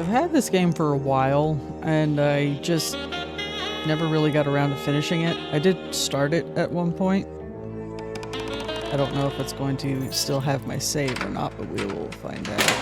I've had this game for a while, and I just never really got around to finishing it. I did start it at one point. I don't know if it's going to still have my save or not, but we will find out.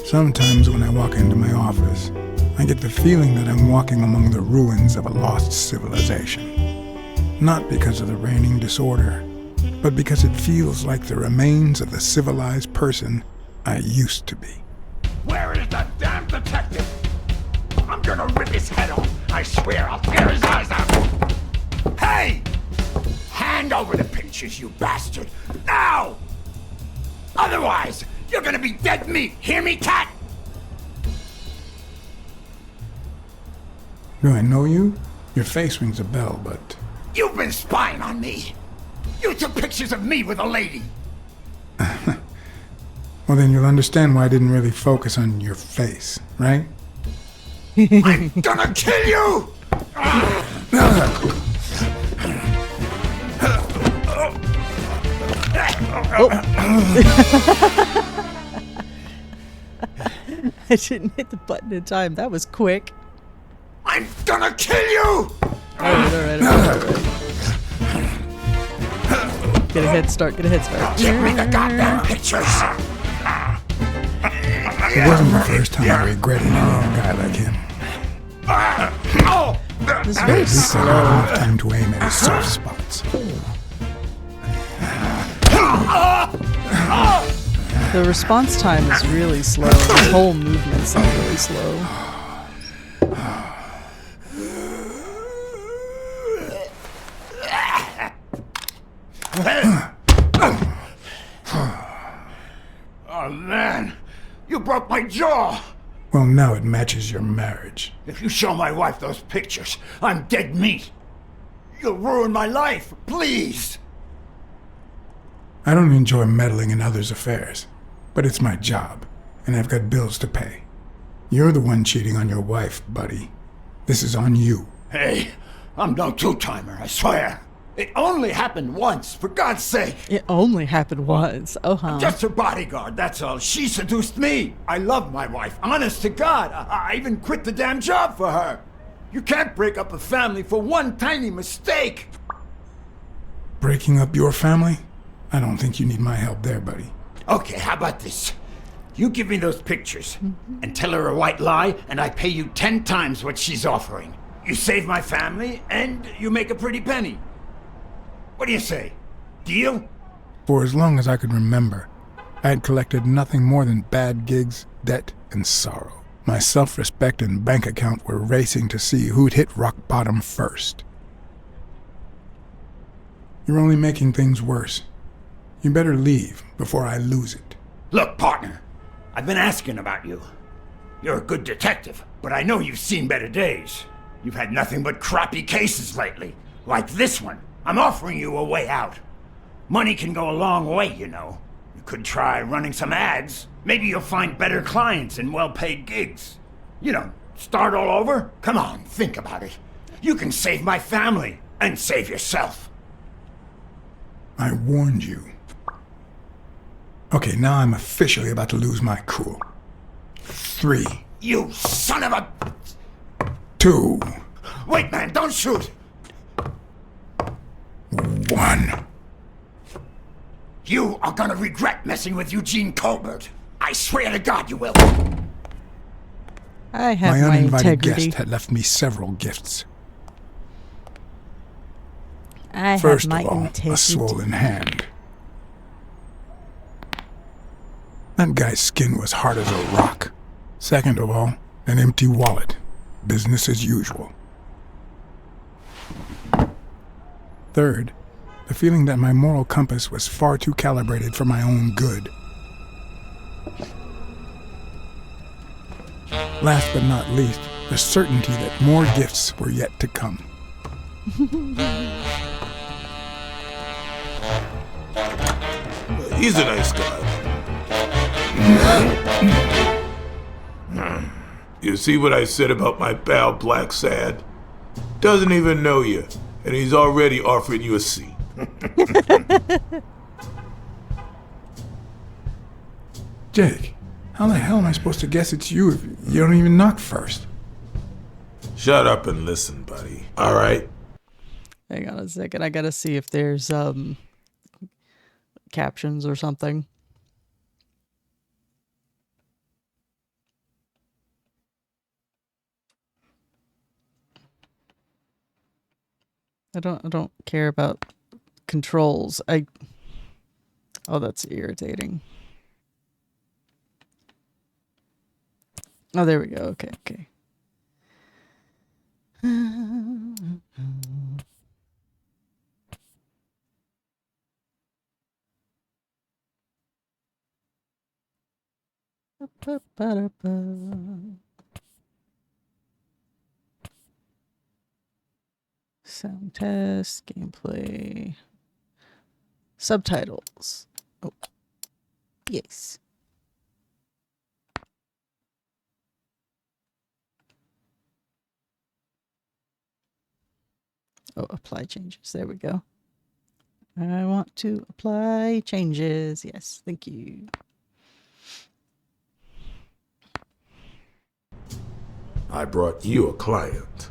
Sometimes when I walk into my office, I get the feeling that I'm walking among the ruins of a lost civilization. Not because of the reigning disorder, but because it feels like the remains of the civilized person I used to be. Where is that damn detective? I'm gonna rip his head off. I swear I'll tear his eyes out. Hey! Hand over the pictures, you bastard. Now! Otherwise, you're gonna be dead meat. Hear me, cat? Do I know you? Your face rings a bell, but... You've been spying on me. You took pictures of me with a lady. Well, then you'll understand why I didn't really focus on your face, right? I'm gonna kill you! I didn't hit the button in time. That was quick. I'm gonna kill you! Alright. Get a head start, Give me the goddamn pictures! It wasn't the first time I regretted knowing a guy like him. This is At very least I had slow. enough time to aim at his soft spots. The response time is really slow. His whole movements are really slow. Oh man, you broke my jaw! Well, now it matches your marriage. If you show my wife those pictures, I'm dead meat. You'll ruin my life, please! I don't enjoy meddling in others' affairs, but it's my job, and I've got bills to pay. You're the one cheating on your wife, buddy. This is on you. Hey, I'm no two-timer, I swear. It only happened once, for God's sake. It only happened once. Oh, huh. Just her bodyguard, that's all. She seduced me. I love my wife, honest to God. I even quit the damn job for her. You can't break up a family for one tiny mistake. Breaking up your family? I don't think you need my help there, buddy. Okay, how about this? You give me those pictures and tell her a white lie, and I pay you 10 times what she's offering. You save my family, and you make a pretty penny. What do you say? Deal? For as long as I could remember, I had collected nothing more than bad gigs, debt, and sorrow. My self-respect and bank account were racing to see who'd hit rock bottom first. You're only making things worse. You better leave before I lose it. Look, partner, I've been asking about you. You're a good detective, but I know you've seen better days. You've had nothing but crappy cases lately, like this one. I'm offering you a way out. Money can go a long way, you know. You could try running some ads. Maybe you'll find better clients and well-paid gigs. You know, start all over? Come on, think about it. You can save my family and save yourself. I warned you. Okay, now I'm officially about to lose my cool. 3, You son of a... 2, Wait, man, don't shoot! 1. You are gonna regret messing with Eugene Colbert. I swear to God you will. I have My my uninvited integrity. guest had left me several gifts. I First have my of all, a integrity. swollen hand. That guy's skin was hard as a rock. Second of all, an empty wallet. Business as usual. Third, the feeling that my moral compass was far too calibrated for my own good. Last but not least, the certainty that more gifts were yet to come. He's a nice guy. You see what I said about my pal BLACKSAD? Doesn't even know you, and he's already offering you a seat. Jake, how the hell am I supposed to guess it's you if you don't even knock first? Shut up and listen, buddy. All right? Hang on a second. I gotta see if there's captions or something. I don't care about controls. Oh, that's irritating. Oh, there we go. Okay, okay. Sound test, gameplay, subtitles. Oh, yes. Oh, apply changes. There we go. I want to apply changes. Yes, thank you. I brought you a client.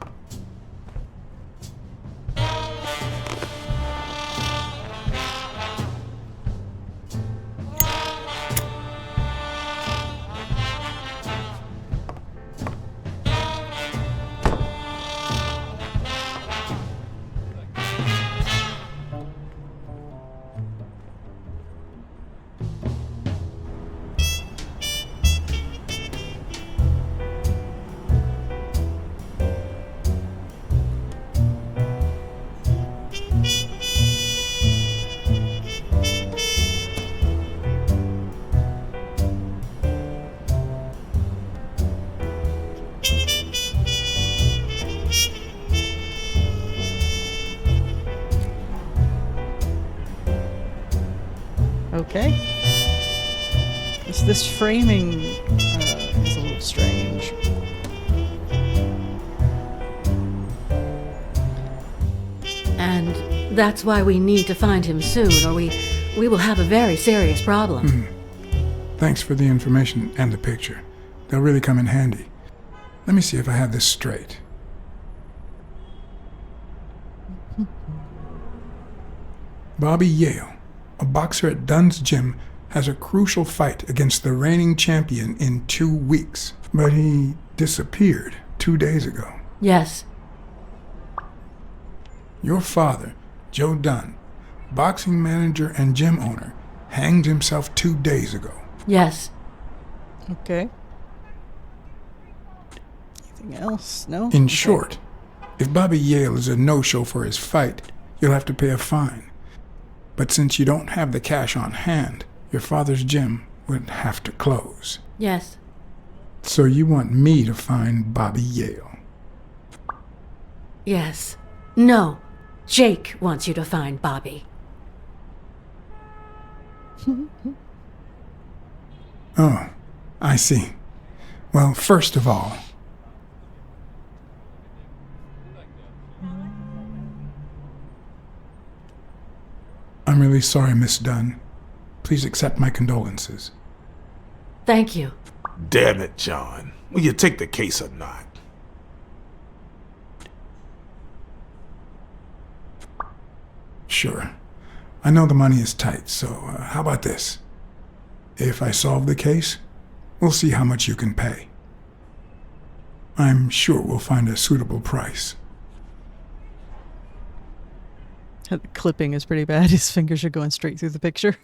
Okay. This framing is a little strange. And that's why we need to find him soon, or we will have a very serious problem. Thanks for the information and the picture. They'll really come in handy. Let me see if I have this straight. Bobby Yale, a boxer at Dunn's gym, has a crucial fight against the reigning champion in 2 weeks. But he disappeared 2 days ago. Yes. Your father, Joe Dunn, boxing manager and gym owner, hanged himself 2 days ago. Yes. Okay. Anything else? No? In Okay. short, if Bobby Yale is a no-show for his fight, you'll have to pay a fine. But since you don't have the cash on hand, your father's gym would have to close. Yes. So you want me to find Bobby Yale? Yes. No. Jake wants you to find Bobby. Oh, I see. Well, first of all, I'm really sorry, Miss Dunn. Please accept my condolences. Thank you. Damn it, John. Will you take the case or not? Sure. I know the money is tight, so how about this? If I solve the case, we'll see how much you can pay. I'm sure we'll find a suitable price. The clipping is pretty bad. His fingers are going straight through the picture.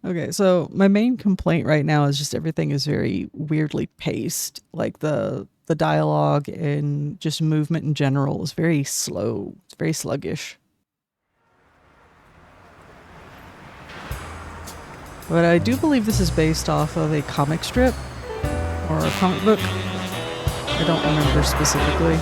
Okay, so my main complaint right now is just everything is very weirdly paced. Like the dialogue and just movement in general is very slow. It's very sluggish. But I do believe this is based off of a comic strip or a comic book. I don't remember specifically.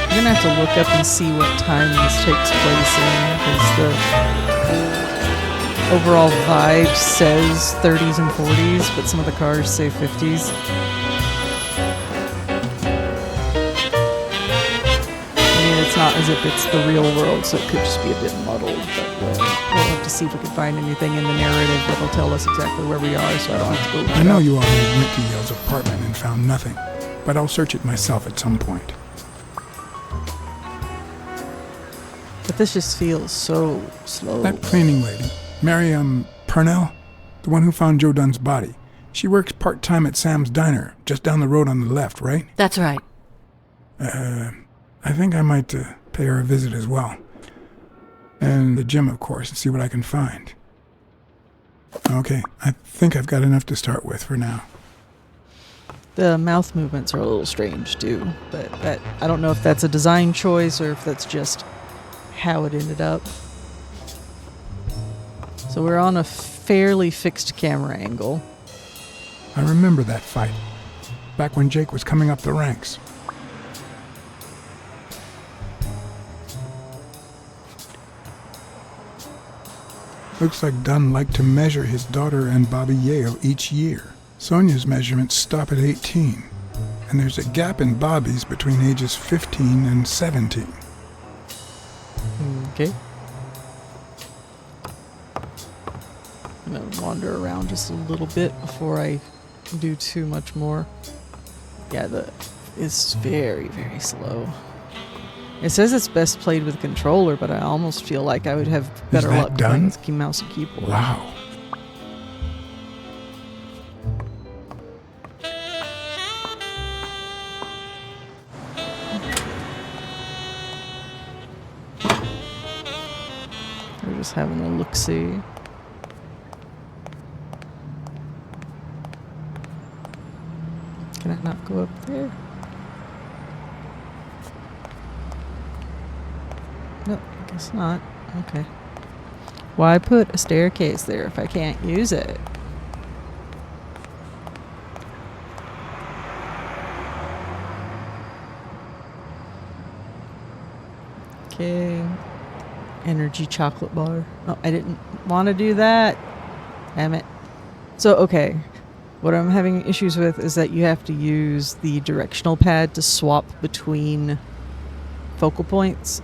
I'm gonna have to look up and see what time this takes place in, because the overall vibe says 30s and 40s, but some of the cars say 50s. I mean, it's not as if it's the real world, so it could just be a bit muddled, but we'll have to see if we can find anything in the narrative that'll tell us exactly where we are, so I don't have to go look I it know up. you already went to Yale's apartment and found nothing, but I'll search it myself at some point. But this just feels so slow. That cleaning lady, Mary, Purnell, the one who found Joe Dunn's body, she works part-time at Sam's Diner, just down the road on the left, right? That's right. I think I might pay her a visit as well. And the gym, of course, and see what I can find. Okay, I think I've got enough to start with for now. The mouth movements are a little strange too, but I don't know if that's a design choice or if that's just how it ended up. So we're on a fairly fixed camera angle. I remember that fight, back when Jake was coming up the ranks. Looks like Dunn liked to measure his daughter and Bobby Yale each year. Sonia's measurements stop at 18, and there's a gap in Bobby's between ages 15 and 17. Okay. I'm gonna wander around just a little bit before I do too much more. Yeah, it's very, very slow. It says it's best played with a controller, but I almost feel like I would have better that luck done? playing with mouse and keyboard. Wow. We're just having a look-see. Can I not go up there? Nope, I guess not. Okay. Why put a staircase there if I can't use it? Okay. Energy chocolate bar. Oh, I didn't want to do that. Damn it. So, okay. What I'm having issues with is that you have to use the directional pad to swap between focal points.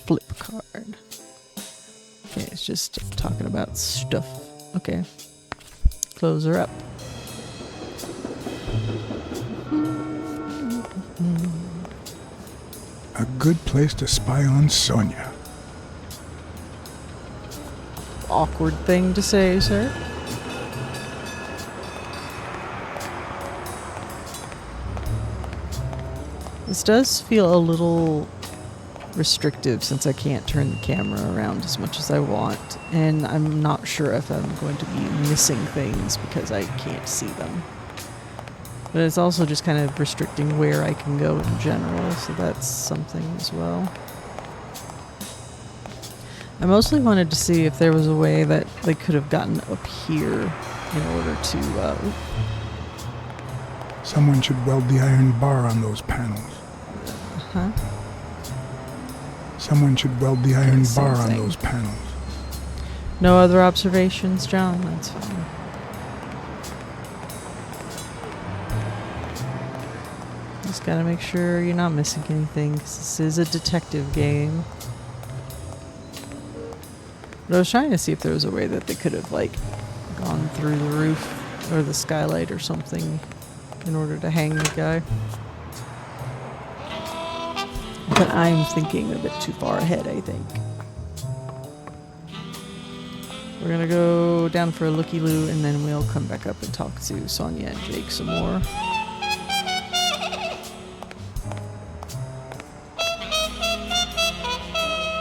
Flip card. Okay, it's just talking about stuff. Okay. Close her up. A good place to spy on Sonia. Awkward thing to say, sir. This does feel a little restrictive since I can't turn the camera around as much as I want, and I'm not sure if I'm going to be missing things because I can't see them. But it's also just kind of restricting where I can go in general, so that's something as well. I mostly wanted to see if there was a way that they could have gotten up here in order to, Someone should weld the iron bar on those panels. huh? Someone should weld the iron Same bar on thing. those panels. No other observations, John? That's fine. Just gotta make sure you're not missing anything, because this is a detective game. But I was trying to see if there was a way that they could have, like, gone through the roof or the skylight or something in order to hang the guy. But I'm thinking a bit too far ahead, I think. We're gonna go down for a looky-loo, and then we'll come back up and talk to Sonia and Jake some more.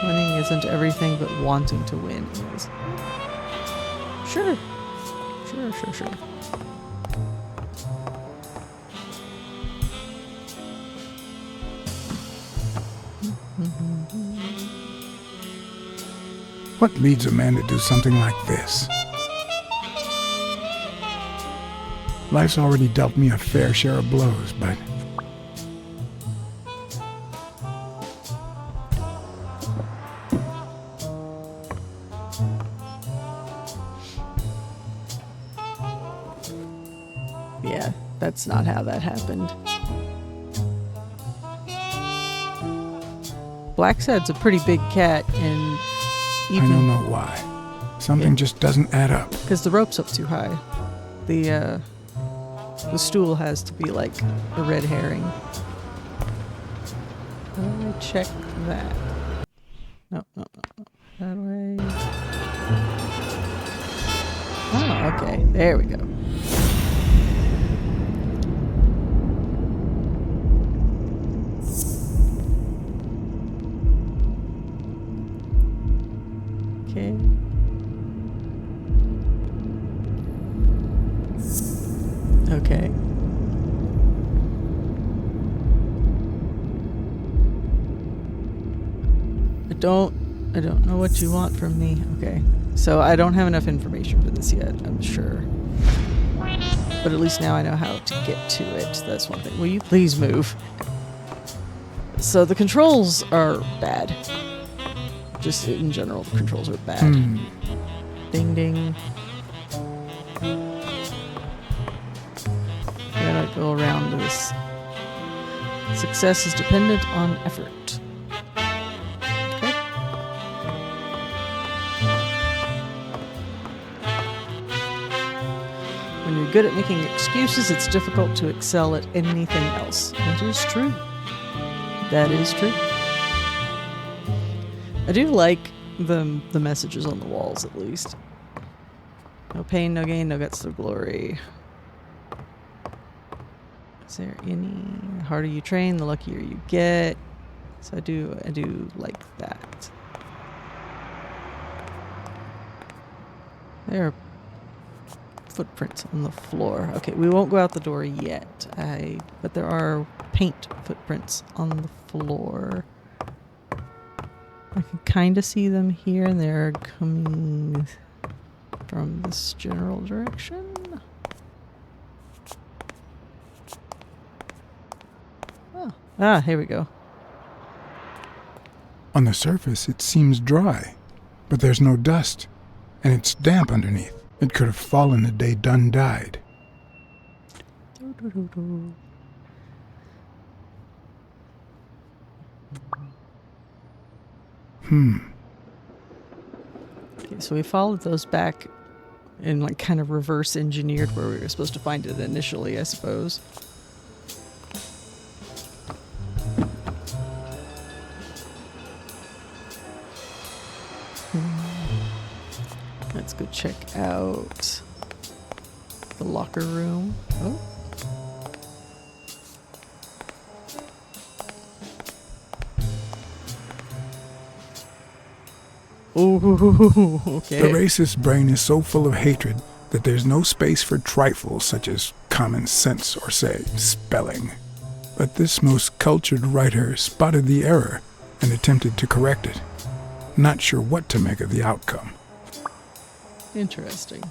Winning isn't everything, but wanting to win is. Sure. Sure. What leads a man to do something like this? Life's already dealt me a fair share of blows, but Yeah, that's not how that happened. BLACKSAD's a pretty big cat, and I don't know why. Something just doesn't add up. because the rope's up too high. The stool has to be like a red herring. How do I check that? No. How do I? Oh, okay. There we go. Okay. Okay. I don't know what you want from me. Okay. So I don't have enough information for this yet, I'm sure. But at least now I know how to get to it. That's one thing. Will you please move? So the controls are bad. Just in general, the controls are bad. Ding ding. Gotta go around to this. Success is dependent on effort. Okay. When you're good at making excuses, it's difficult to excel at anything else. That is true. That is true. I do like the messages on the walls, at least. No pain, no gain, no guts, no glory. Is there any? The harder you train, the luckier you get. So I do like that. There are footprints on the floor. Okay, we won't go out the door yet. But there are paint footprints on the floor. I can kind of see them here, and they're coming from this general direction. Oh, here we go. On the surface, it seems dry, but there's no dust, and it's damp underneath. It could have fallen the day Dunn died. Okay, so we followed those back and like kind of reverse engineered where we were supposed to find it initially, I suppose. Let's go check out the locker room. Oh. Ooh, okay. The racist brain is so full of hatred that there's no space for trifles such as common sense or, say, spelling. But this most cultured writer spotted the error and attempted to correct it. Not sure what to make of the outcome. Interesting.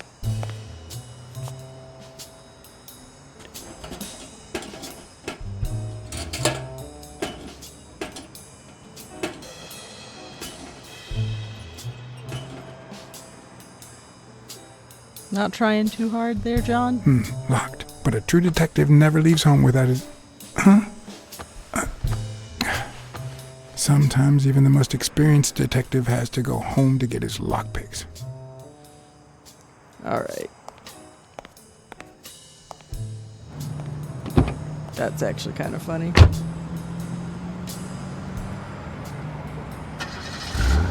Not trying too hard there, John? Locked. But a true detective never leaves home without it. Huh? Sometimes even the most experienced detective has to go home to get his lockpicks. Alright. That's actually kind of funny.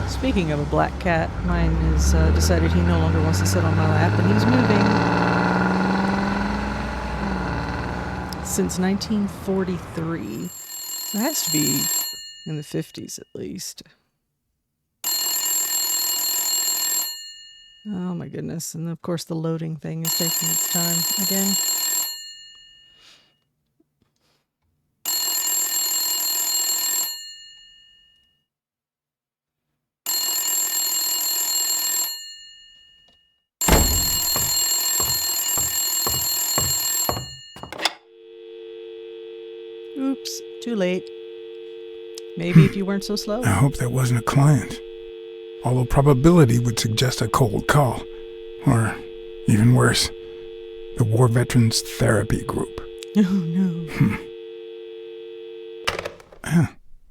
Speaking of a black cat, mine has decided he no longer wants to sit on my lap, and he's moving. Since 1943. It has to be in the 50s at least. Oh my goodness. And of course the loading thing is taking its time again. Oops, too late. Maybe if you weren't so slow. I hope that wasn't a client. Although probability would suggest a cold call. Or, even worse, the War Veterans Therapy Group. Oh no.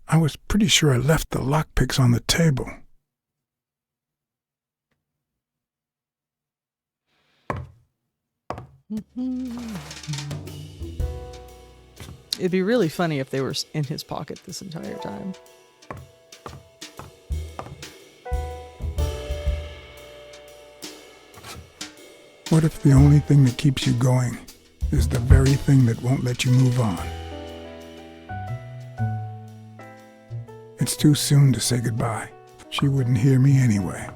I was pretty sure I left the lockpicks on the table. It'd be really funny if they were in his pocket this entire time. What if the only thing that keeps you going is the very thing that won't let you move on? It's too soon to say goodbye. She wouldn't hear me anyway.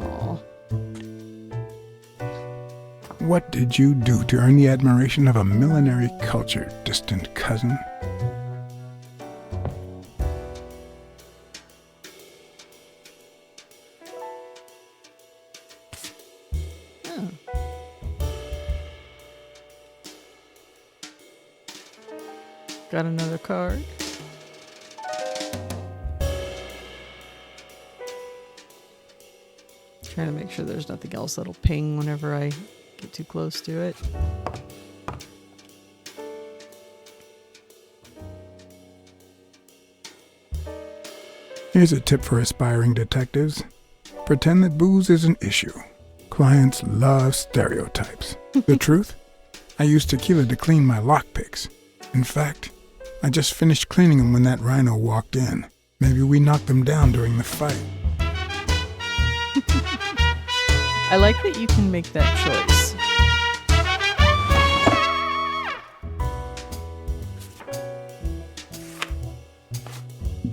Aw. What did you do to earn the admiration of a millinery culture, distant cousin? Oh. Got another card. Trying to make sure there's nothing else that'll ping whenever I get too close to it. Here's a tip for aspiring detectives. Pretend that booze is an issue. Clients love stereotypes. The truth? I used tequila to clean my lockpicks. In fact, I just finished cleaning them when that rhino walked in. Maybe we knocked them down during the fight. I like that you can make that choice.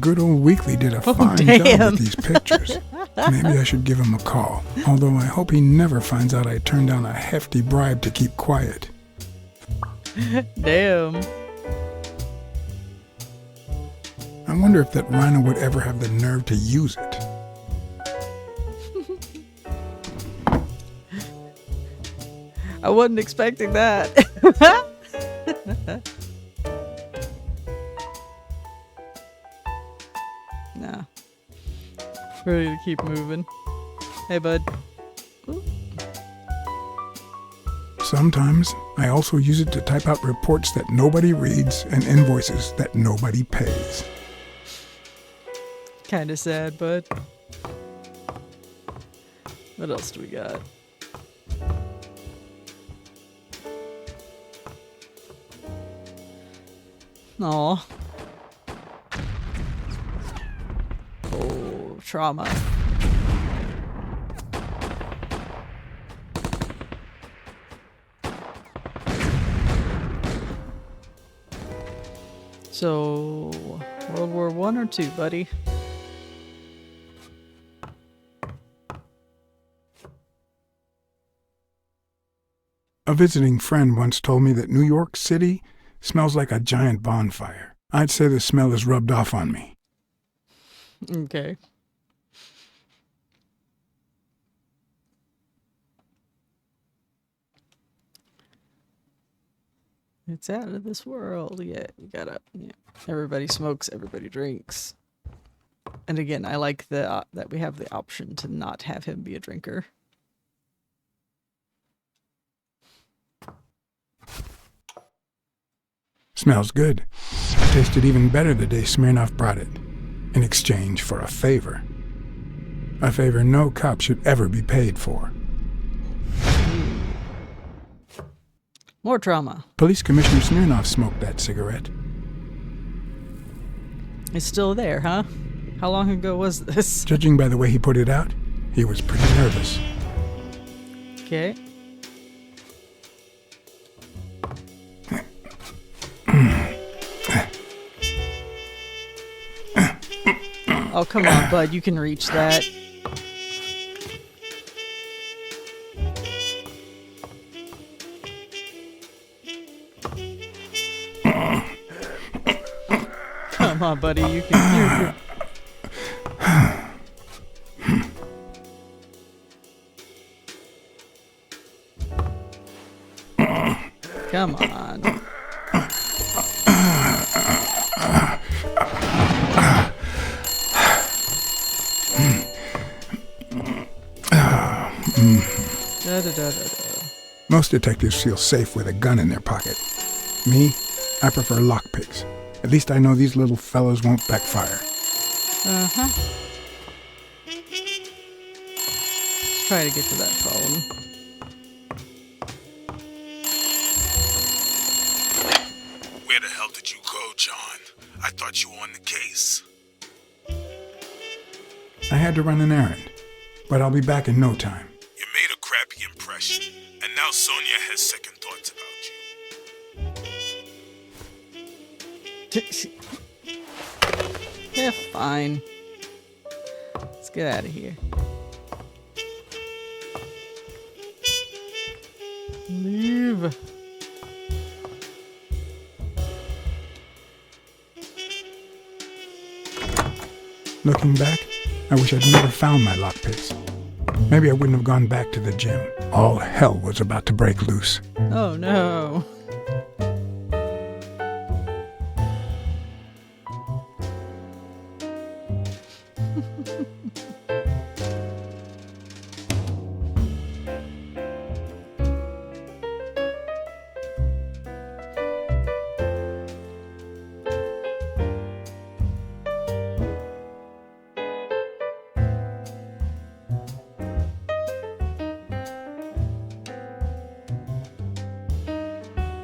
Good old Weekly did a fine job with these pictures. Maybe I should give him a call. Although I hope he never finds out I turned down a hefty bribe to keep quiet. Damn. I wonder if that rhino would ever have the nerve to use it. I wasn't expecting that. Nah. Ready to keep moving. Hey, bud. Ooh. Sometimes I also use it to type out reports that nobody reads and invoices that nobody pays. Kinda sad, bud. What else do we got? Aw. Oh, trauma. So, World War I or II, buddy? A visiting friend once told me that New York City smells like a giant bonfire. I'd say the smell is rubbed off on me. Okay. It's out of this world. Yeah, you gotta. Yeah. Everybody smokes. Everybody drinks. And again, I like the that we have the option to not have him be a drinker. Smells good. tasted even better the day Smirnoff brought it, in exchange for a favor. A favor no cop should ever be paid for. More trauma. Police Commissioner Smirnoff smoked that cigarette. It's still there, huh? How long ago was this? Judging by the way he put it out, he was pretty nervous. Okay. Oh, come on, bud. You can reach that. Come on, buddy. You can. Come on. Most detectives feel safe with a gun in their pocket. Me, I prefer lockpicks. At least I know these little fellows won't backfire. Uh-huh. Let's try to get to that phone. Where the hell did you go, John? I thought you were on the case. I had to run an errand, but I'll be back in no time. You made a crappy impression, and now Sonia has second thoughts about you. Yeah, fine. Let's get out of here. Leave. Looking back, I wish I'd never found my lockpicks. Maybe I wouldn't have gone back to the gym. All hell was about to break loose. Oh no.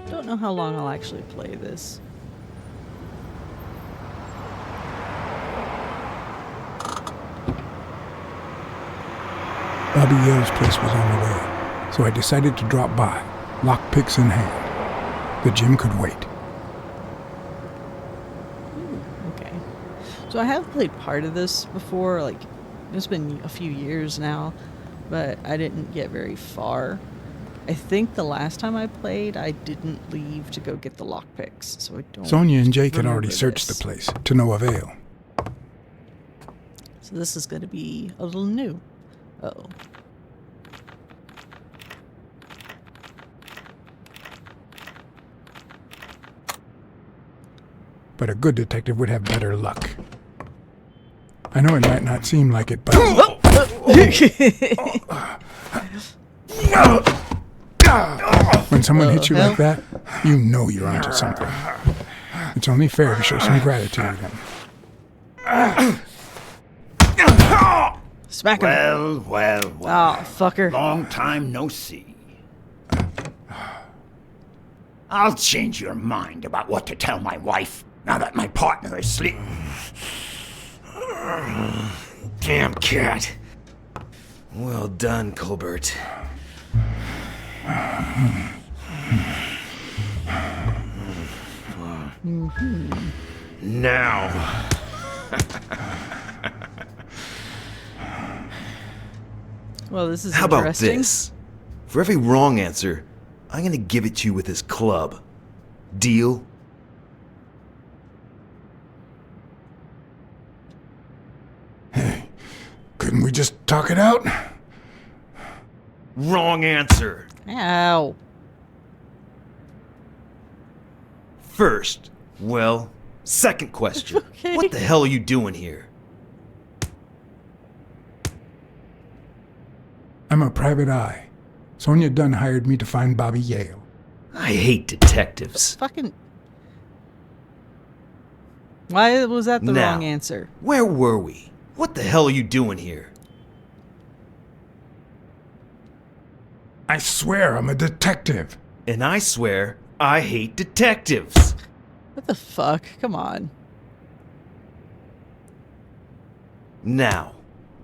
Don't know how long I'll actually play this. Bobby Yale's place was on the way, so I decided to drop by, lockpicks in hand. The gym could wait. Okay. So I have played part of this before, like, it's been a few years now, but I didn't get very far. I think the last time I played, I didn't leave to go get the lockpicks, so I don't Sonia and Jake had already remember searched this. the place, to no avail. So this is going to be a little new. Uh-oh. But a good detective would have better luck. I know it might not seem like it, but... When someone hits you like that, you know you're onto something. It's only fair to show some gratitude. Smack him. Well. Oh, fucker. Long time no see. I'll change your mind about what to tell my wife now that my partner is asleep. Damn cat. Well done, Colbert. Now. Well, this is How about interesting. this? For every wrong answer, I'm gonna give it to you with this club. Deal? Hey, couldn't we just talk it out? Wrong answer. Ow. First, well, second question. Okay. What the hell are you doing here? I'm a private eye. Sonia Dunn hired me to find Bobby Yale. I hate detectives. Fucking. Why was that the Now, wrong answer? Where were we? What the hell are you doing here? I swear I'm a detective. And I swear, I hate detectives. What the fuck? Come on. Now,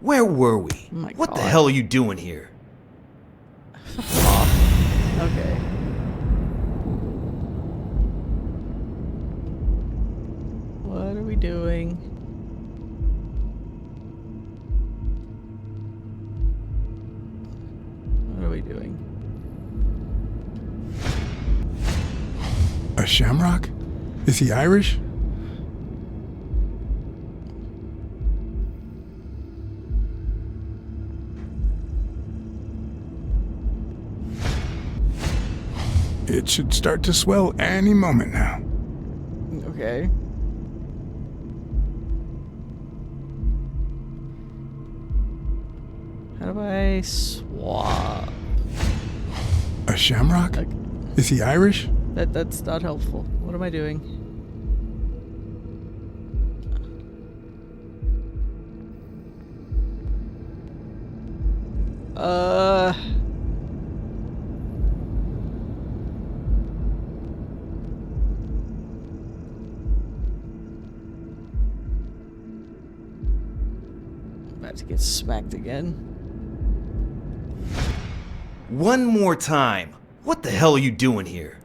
where were we? Oh my What the God. hell are you doing here? Okay. What are we doing? What are we doing? A shamrock? Is he Irish? It should start to swell any moment now. Okay. How do I swap? A shamrock? Okay. Is he Irish? That's not helpful. What am I doing? About to get smacked again. One more time. What the hell are you doing here?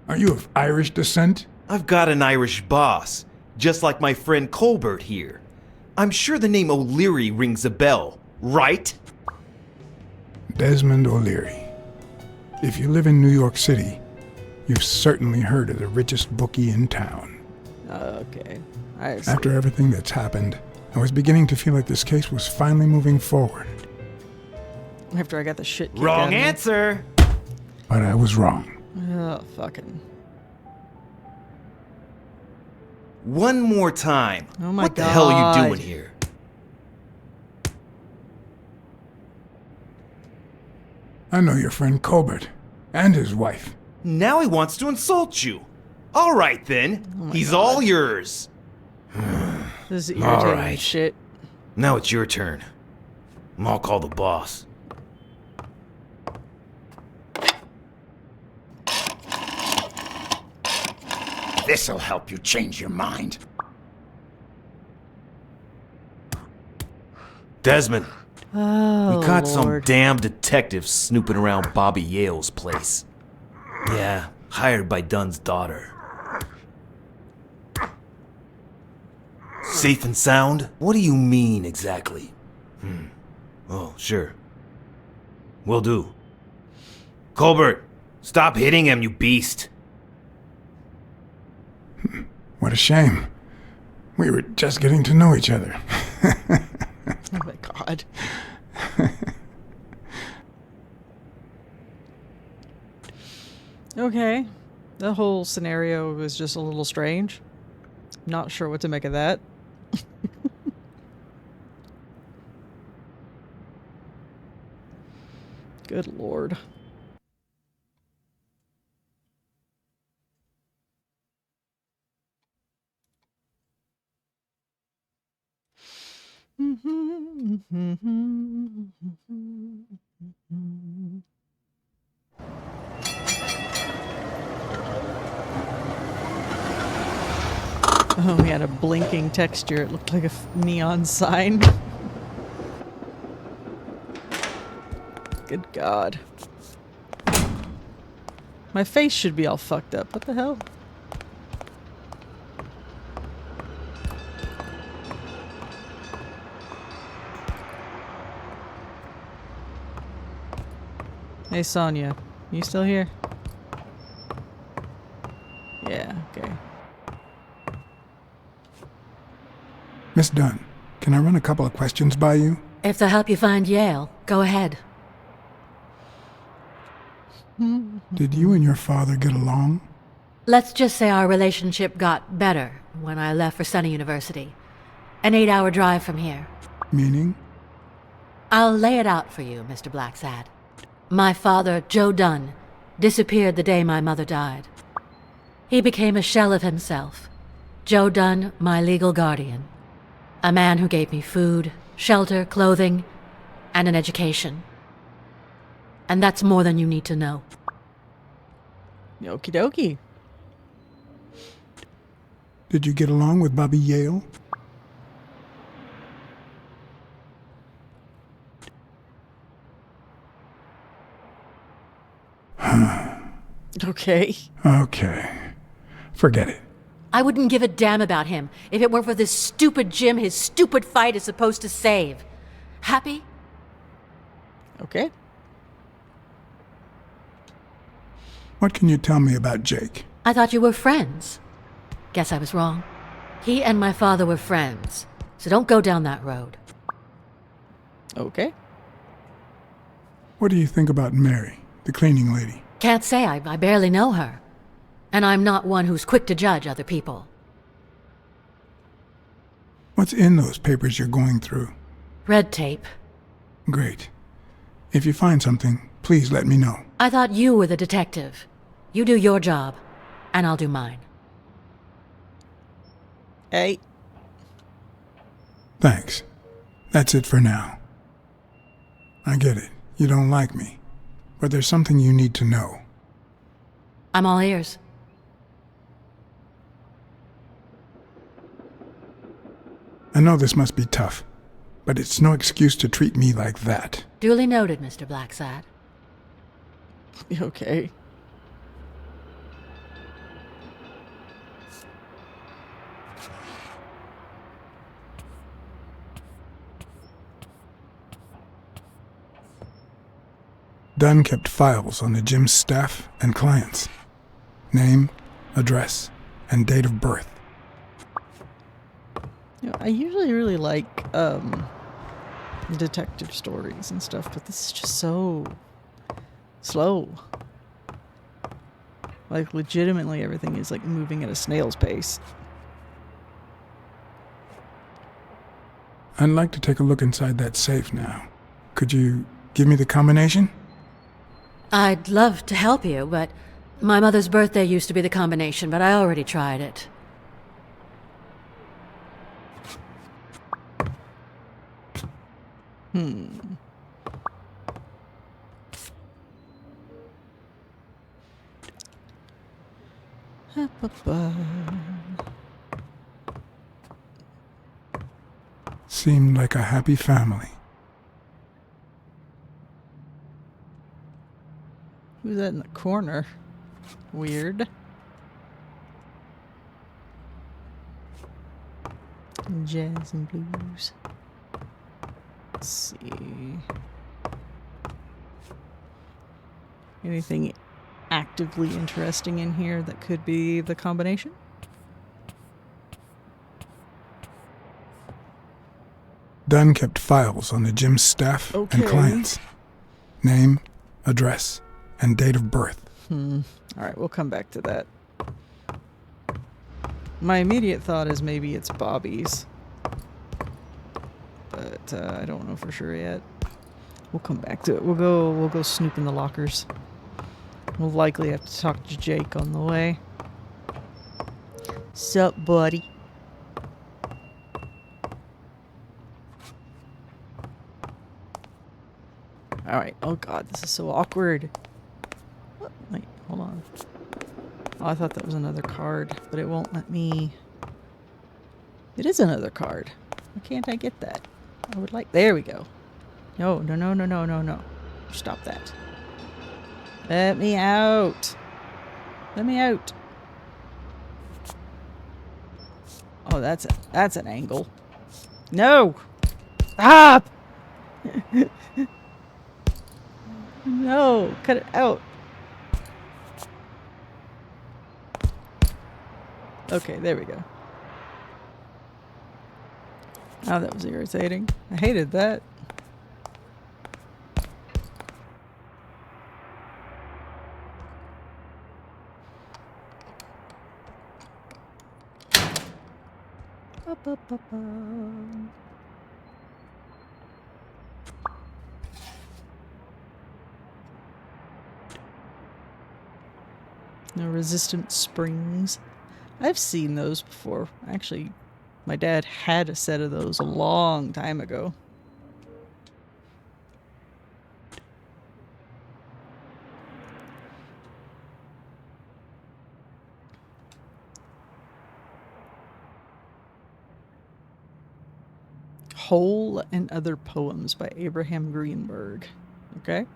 Are you of Irish descent? I've got an Irish boss, just like my friend Colbert here. I'm sure the name O'Leary rings a bell, right? Desmond O'Leary. If you live in New York City, you've certainly heard of the richest bookie in town. Okay. I see. After everything that's happened, I was beginning to feel like this case was finally moving forward. After I got the shit kicked out Wrong of me. answer. But I was wrong. Oh, fucking. One more time. Oh my what the hell are you God. doing here? I know your friend Colbert and his wife. Now he wants to insult you. All right then. my He's God. all yours. This is irritating All right. as shit. Now it's your turn. I'll call the boss. This'll help you change your mind. Desmond, Oh, we caught some Lord. damn detective snooping around Bobby Yale's place. Yeah, hired by Dunn's daughter. Safe and sound? What do you mean exactly? Oh, sure. Will do. Colbert, stop hitting him, you beast. What a shame. We were just getting to know each other. Oh my God. Okay. The whole scenario was just a little strange. Not sure what to make of that. Good Lord. Oh, we had a blinking texture. It looked like a neon sign. Good God. My face should be all fucked up. What the hell? Hey, Sonia. You still here? Yeah, okay. Miss Dunn, can I run a couple of questions by you? If they'll help you find Yale, go ahead. Did you and your father get along? Let's just say our relationship got better when I left for Sunny University. An 8-hour drive from here. Meaning? I'll lay it out for you, Mr. BLACKSAD. My father, Joe Dunn, disappeared the day my mother died. He became a shell of himself. Joe Dunn, my legal guardian. A man who gave me food, shelter, clothing, and an education. And that's more than you need to know. Okie dokie. Did you get along with Bobby Yale? Okay. Okay. Forget it. I wouldn't give a damn about him if it weren't for this stupid Jim his stupid fight is supposed to save. Happy? Okay. What can you tell me about Jake? I thought you were friends. Guess I was wrong. He and my father were friends, so don't go down that road. Okay. What do you think about Mary, the cleaning lady? Can't say, I barely know her. And I'm not one who's quick to judge other people. What's in those papers you're going through? Red tape. Great. If you find something, please let me know. I thought you were the detective. You do your job, and I'll do mine. Hey. Thanks. That's it for now. I get it. You don't like me. But there's something you need to know. I'm all ears. I know this must be tough, but it's no excuse to treat me like that. Duly noted, Mr. BLACKSAD. Okay. Dunn kept files on the gym's staff and clients. Name, address, and date of birth. You know, I usually really like detective stories and stuff, but this is just so slow. Like, legitimately everything is like moving at a snail's pace. I'd like to take a look inside that safe now. Could you give me the combination? I'd love to help you, but my mother's birthday used to be the combination, but I already tried it. Seemed like a happy family. Who's that in the corner? Weird. Jazz and blues. Let's see. Anything actively interesting in here that could be the combination? Dunn kept files on the gym's staff Okay. and clients. Name, address, and date of birth. Alright, we'll come back to that. My immediate thought is maybe it's Bobby's. But I don't know for sure yet. We'll come back to it. We'll go snoop in the lockers. We'll likely have to talk to Jake on the way. Sup, buddy? Alright. Oh god, this is so awkward. What? Wait, hold on. Oh, I thought that was another card, but it won't let me... It is another card. Why can't I get that? I would like... There we go. No, no, no, no, no, no, no. Stop that. Let me out. Let me out. Oh, that's an angle. No! Stop! No, cut it out. Okay, there we go. Oh, that was irritating. I hated that. No resistant springs. I've seen those before. Actually, my dad had a set of those a long time ago. Hole and Other Poems by Abraham Greenberg. Okay.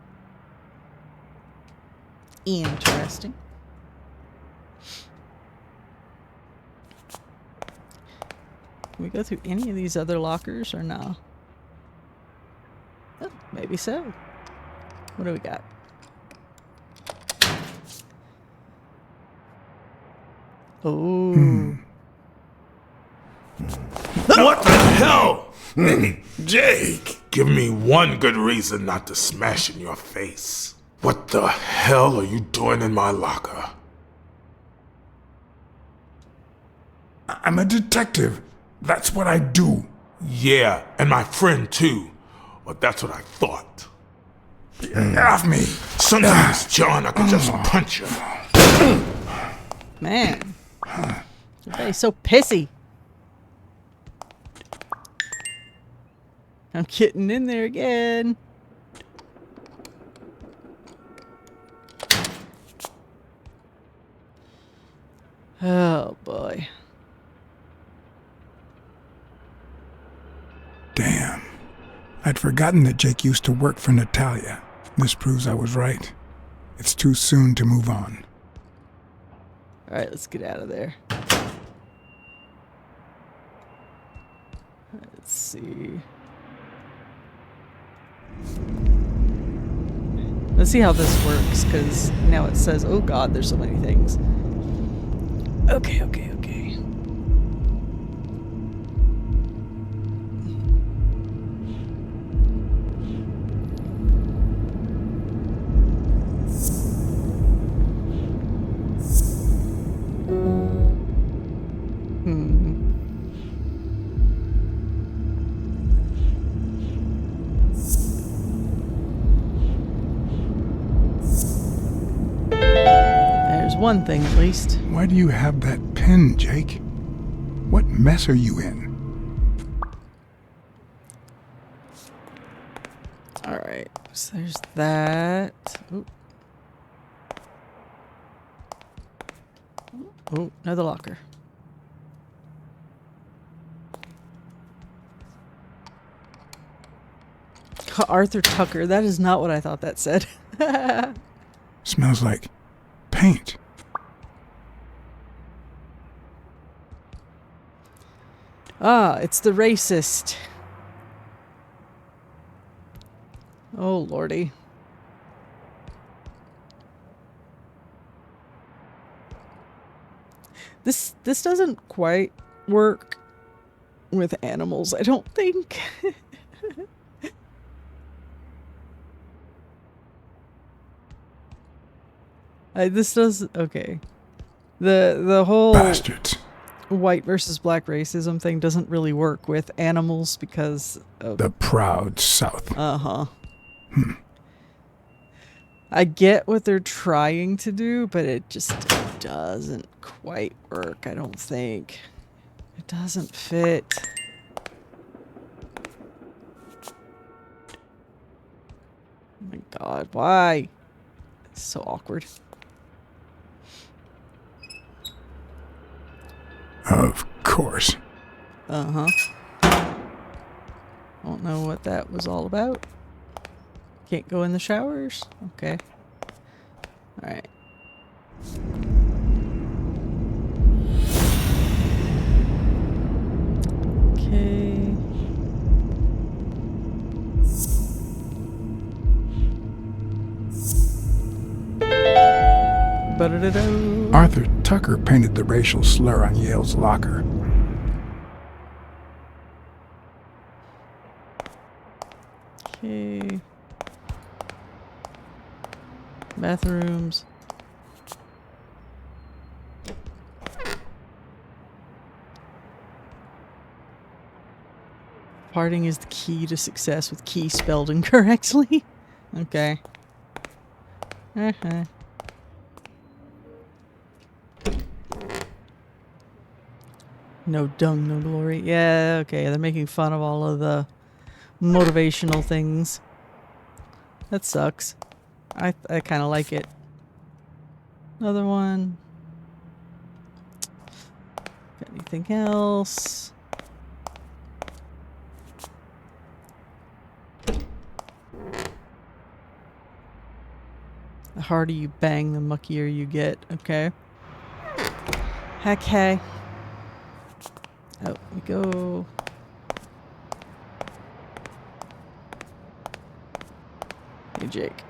Interesting. Can we go through any of these other lockers or no? Oh, maybe so. What do we got? Oh. What the hell? Hey, Jake, give me one good reason not to smash in your face. What the hell are you doing in my locker? I'm a detective. That's what I do. Yeah, and my friend too. But that's what I thought. Get off me. Sometimes, John, I could just punch you. Man. Everybody's so pissy. I'm getting in there again. Oh boy. Damn. I'd forgotten that Jake used to work for Natalia. This proves I was right. It's too soon to move on. Alright, let's get out of there. Let's see. Let's see how this works, because now it says, oh god, there's so many things. Okay. There's one thing at least. Why do you have that pen, Jake? What mess are you in? Alright, so there's that. Ooh. Oh, another locker. Arthur Tucker. That is not what I thought that said. Smells like paint. Ah, it's the racist. Oh, lordy. This doesn't quite work with animals, I don't think. This does okay. The whole Bastards. white versus black racism thing doesn't really work with animals because of The proud South. uh-huh. I get what they're trying to do, but it just doesn't quite work, I don't think. It doesn't fit. Oh my god, why? It's so awkward. Of course. Uh-huh. Don't know what that was all about. Can't go in the showers? Okay. Alright. Okay. Ba-da-da-do. Arthur Tucker painted the racial slur on Yale's locker. Okay. Bathrooms. Parting is the key to success with key spelled incorrectly. Okay. Uh-huh. No dung, no glory. Yeah, okay, they're making fun of all of the motivational things. That sucks. I kind of like it. Another one. Got anything else? The harder you bang, the muckier you get. Okay. Okay. Out we go. Hey, Jake.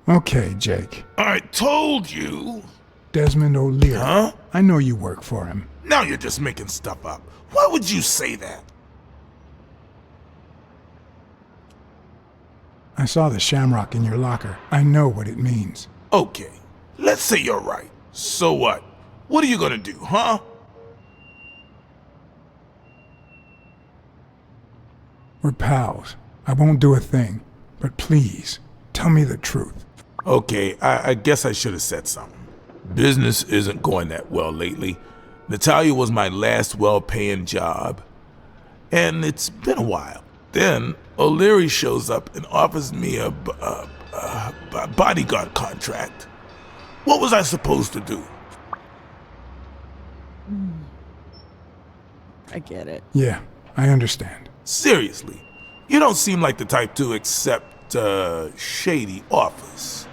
Okay, Jake. I told you. Desmond O'Leary. Huh? I know you work for him. Now you're just making stuff up. Why would you say that? I saw the shamrock in your locker. I know what it means. Okay, let's say you're right. So what? What are you gonna do, huh? We're pals. I won't do a thing. But please, tell me the truth. Okay, I guess I should have said something. Business isn't going that well lately. Natalia was my last well-paying job, and it's been a while. Then O'Leary shows up and offers me a bodyguard contract. What was I supposed to do? I get it. Yeah, I understand. Seriously, you don't seem like the type to accept shady offers.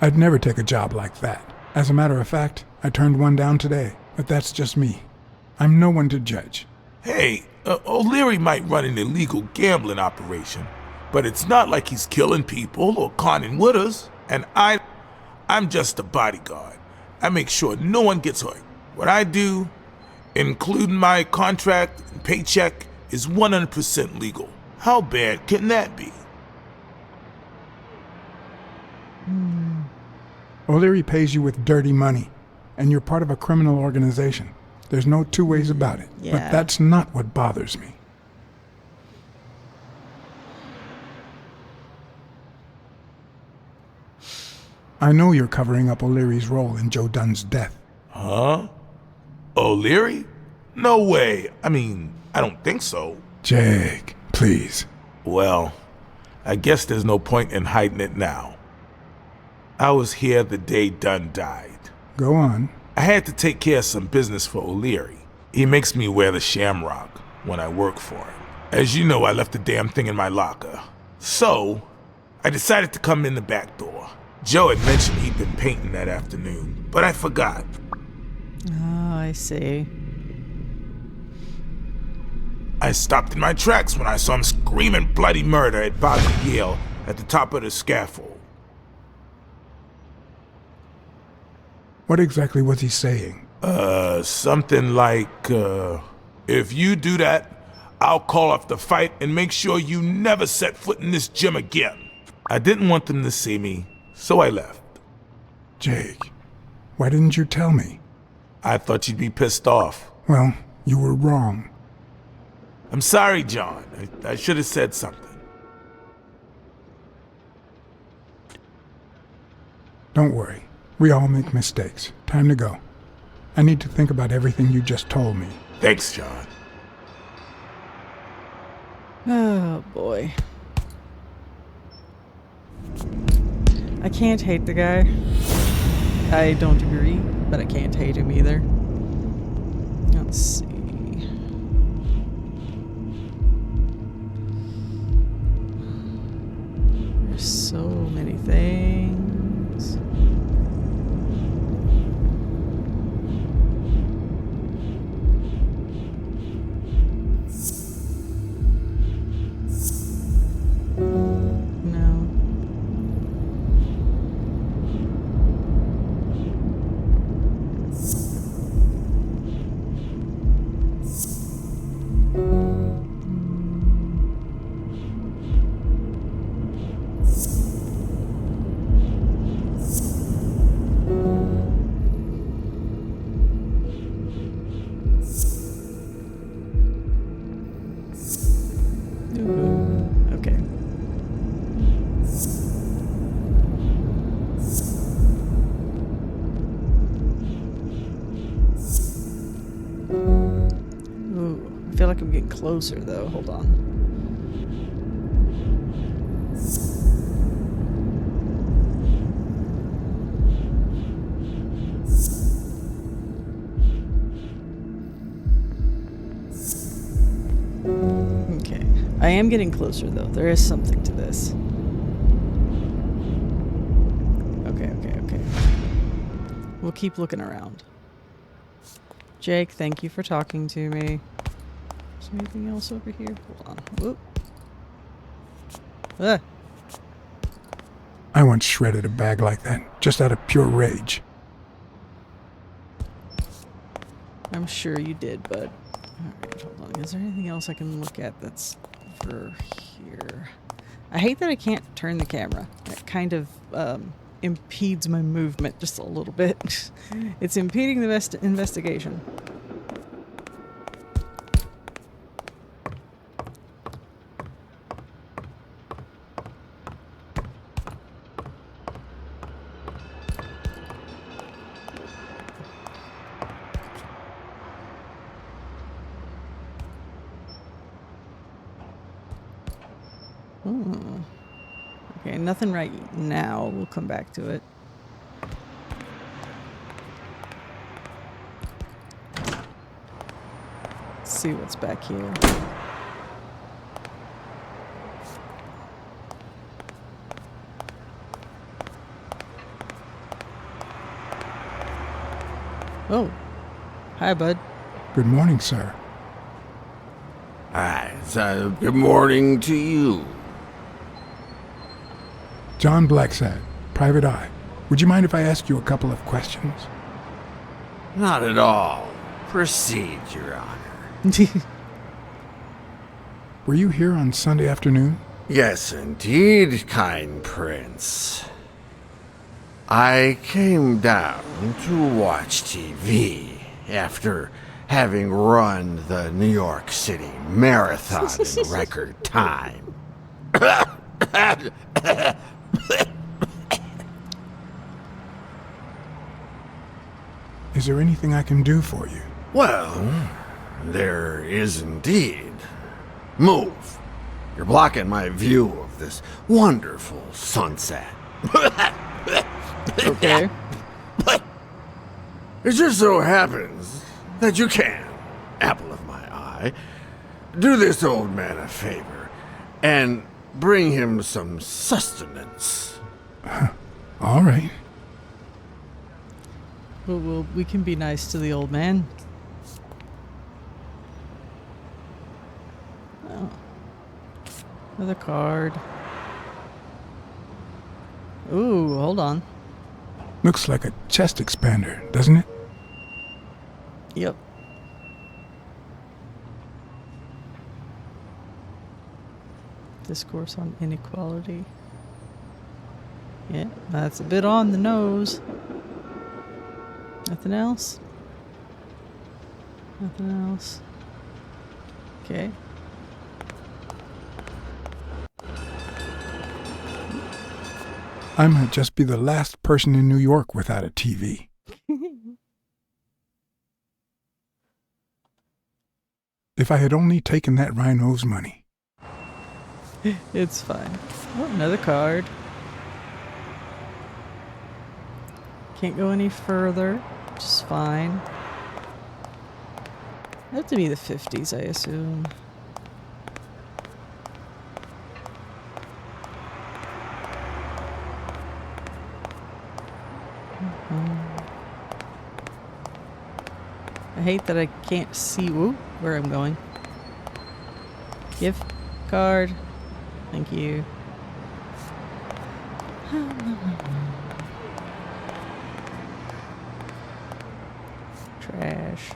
I'd never take a job like that. As a matter of fact, I turned one down today, but that's just me. I'm no one to judge. Hey, O'Leary might run an illegal gambling operation, but it's not like he's killing people or conning widows. And I'm just a bodyguard. I make sure no one gets hurt. What I do, including my contract and paycheck, is 100% legal. How bad can that be? O'Leary pays you with dirty money, and you're part of a criminal organization. There's no two ways about it. Yeah. But that's not what bothers me. I know you're covering up O'Leary's role in Joe Dunn's death. Huh? O'Leary? No way. I mean, I don't think so. Jake, please. Well, I guess there's no point in hiding it now. I was here the day Dunn died. Go on. I had to take care of some business for O'Leary. He makes me wear the shamrock when I work for him. As you know, I left the damn thing in my locker. So, I decided to come in the back door. Joe had mentioned he'd been painting that afternoon, but I forgot. Oh, I see. I stopped in my tracks when I saw him screaming bloody murder at Bobby Yale at the top of the scaffold. What exactly was he saying? Something like, if you do that, I'll call off the fight and make sure you never set foot in this gym again. I didn't want them to see me, so I left. Jake, why didn't you tell me? I thought you'd be pissed off. Well, you were wrong. I'm sorry, John. I should have said something. Don't worry. We all make mistakes. Time to go. I need to think about everything you just told me. Thanks, John. Oh, boy. I can't hate the guy. I don't agree, but I can't hate him either. Let's see. There's so many things. No. feel like I'm getting closer, though. Hold on. Okay. I am getting closer, though. There is something to this. Okay. We'll keep looking around. Jake, thank you for talking to me. Is there anything else over here? Hold on. Whoop. Ah. I once shredded a bag like that, just out of pure rage. I'm sure you did, bud. Alright, hold on. Is there anything else I can look at that's over here? I hate that I can't turn the camera. That kind of impedes my movement just a little bit. It's impeding the investigation. Okay, nothing right now. We'll come back to it. Let's see what's back here. Oh. Hi, bud. Good morning, sir. Good morning to you. John BLACKSAD, Private Eye. Would you mind if I ask you a couple of questions? Not at all. Proceed, Your Honor. Were you here on Sunday afternoon? Yes, indeed, kind prince. I came down to watch TV after having run the New York City Marathon in record time. Is there anything I can do for you? Well, there is indeed. Move. You're blocking my view of this wonderful sunset. Okay. It just so happens that you can, apple of my eye, do this old man a favor and bring him some sustenance. All right. Well, we can be nice to the old man. Oh. Another card. Ooh, hold on. Looks like a chest expander, doesn't it? Yep. Discourse on inequality. Yeah, that's a bit on the nose. Nothing else? Nothing else. Okay. I might just be the last person in New York without a TV. If I had only taken that rhino's money. It's fine. Oh, another card. Can't go any further, which is fine. It'd have to be the 50s, I assume. I hate that I can't see where I'm going. Gift card. Thank you. Trash.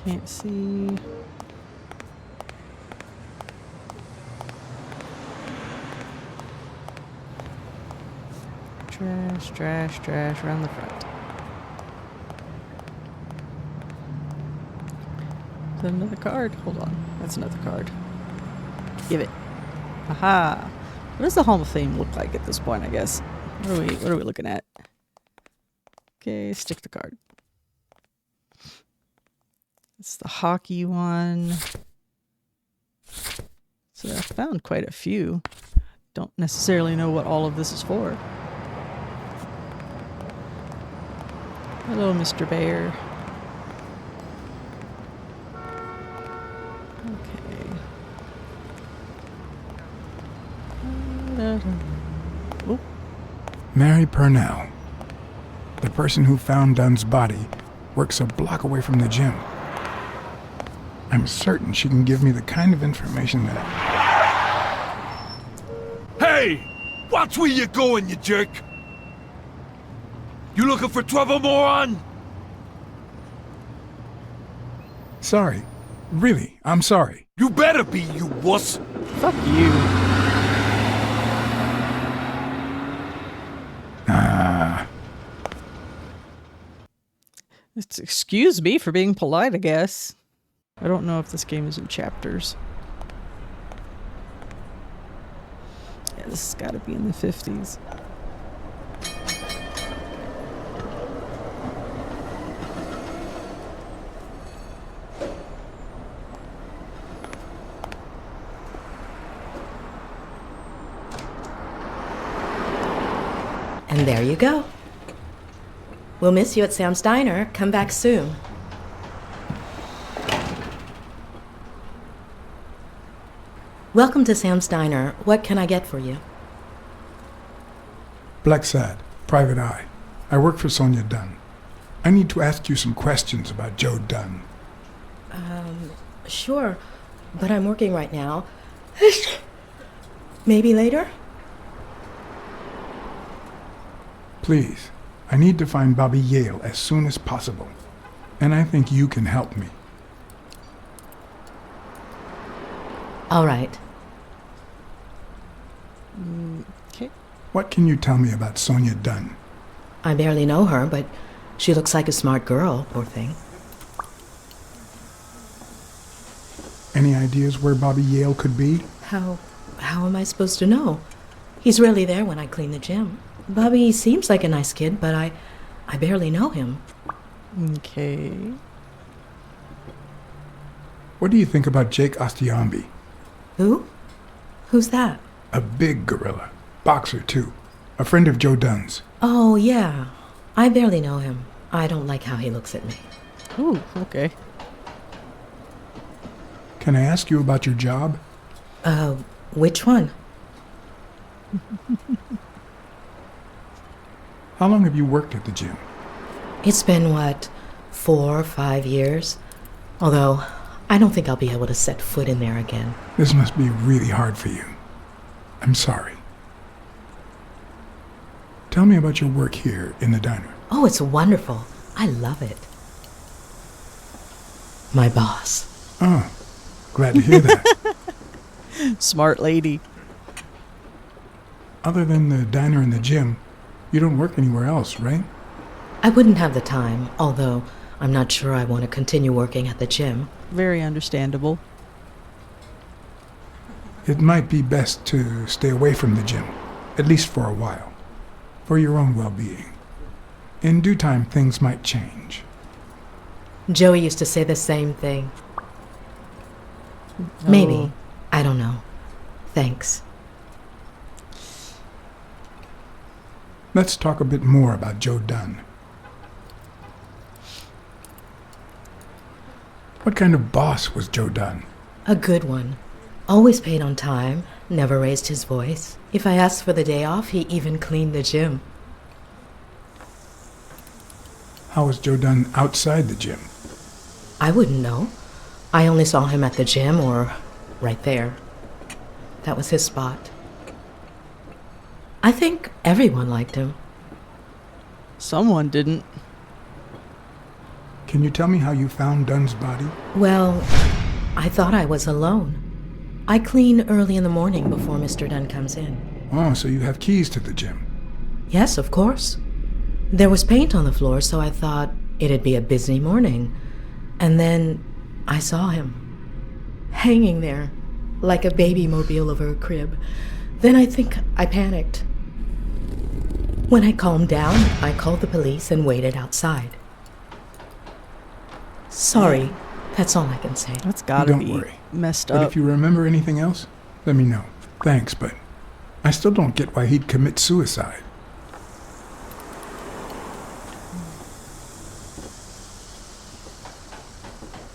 Can't see. Trash, trash, trash around the front. Is that another card? Hold on. That's another card. Give it. Aha. What does the Hall of Fame look like at this point, I guess? What are we looking at? Okay, stick the card. It's the hockey one. So I found quite a few. Don't necessarily know what all of this is for. Hello, Mr. Bear. Okay. Oh. Mary Purnell, the person who found Dunn's body, works a block away from the gym. I'm certain she can give me the kind of information that Hey! Watch where you're going, you jerk! You looking for trouble, moron? Sorry. Really, I'm sorry. You better be, you wuss! Fuck you. Excuse me for being polite, I guess. I don't know if this game is in chapters. Yeah, this has got to be in the 50s. And there you go. We'll miss you at Sam's Diner. Come back soon. Welcome to Sam's Diner. What can I get for you? BLACKSAD, Private Eye. I work for Sonia Dunn. I need to ask you some questions about Joe Dunn. Sure, but I'm working right now. Maybe later? Please, I need to find Bobby Yale as soon as possible. And I think you can help me. All right. Okay. What can you tell me about Sonia Dunn? I barely know her, but she looks like a smart girl, poor thing. Any ideas where Bobby Yale could be? How am I supposed to know? He's rarely there when I clean the gym. Bobby seems like a nice kid, but I barely know him. Okay. What do you think about Jake Ostiambi? Who? Who's that? A big gorilla. Boxer, too. A friend of Joe Dunn's. Oh, yeah. I barely know him. I don't like how he looks at me. Ooh, okay. Can I ask you about your job? Which one? How long have you worked at the gym? It's been, 4 or 5 years? Although, I don't think I'll be able to set foot in there again. This must be really hard for you. I'm sorry. Tell me about your work here in the diner. Oh, it's wonderful. I love it. My boss. Oh, glad to hear that. Smart lady. Other than the diner and the gym, you don't work anywhere else, right? I wouldn't have the time, although I'm not sure I want to continue working at the gym. Very understandable. It might be best to stay away from the gym, at least for a while, for your own well-being. In due time, things might change. Joey used to say the same thing. Maybe. Oh. I don't know. Thanks. Let's talk a bit more about Joe Dunn. What kind of boss was Joe Dunn? A good one. Always paid on time, never raised his voice. If I asked for the day off, he even cleaned the gym. How was Joe Dunn outside the gym? I wouldn't know. I only saw him at the gym or right there. That was his spot. I think everyone liked him. Someone didn't. Can you tell me how you found Dunn's body? Well, I thought I was alone. I clean early in the morning before Mr. Dunn comes in. Oh, so you have keys to the gym. Yes, of course. There was paint on the floor, so I thought it'd be a busy morning. And then I saw him, hanging there, like a baby mobile over a crib. Then I think I panicked. When I calmed down, I called the police and waited outside. Sorry, That's all I can say. That's gotta Don't be worry. messed But up. if you remember anything else, let me know. Thanks, but I still don't get why he'd commit suicide.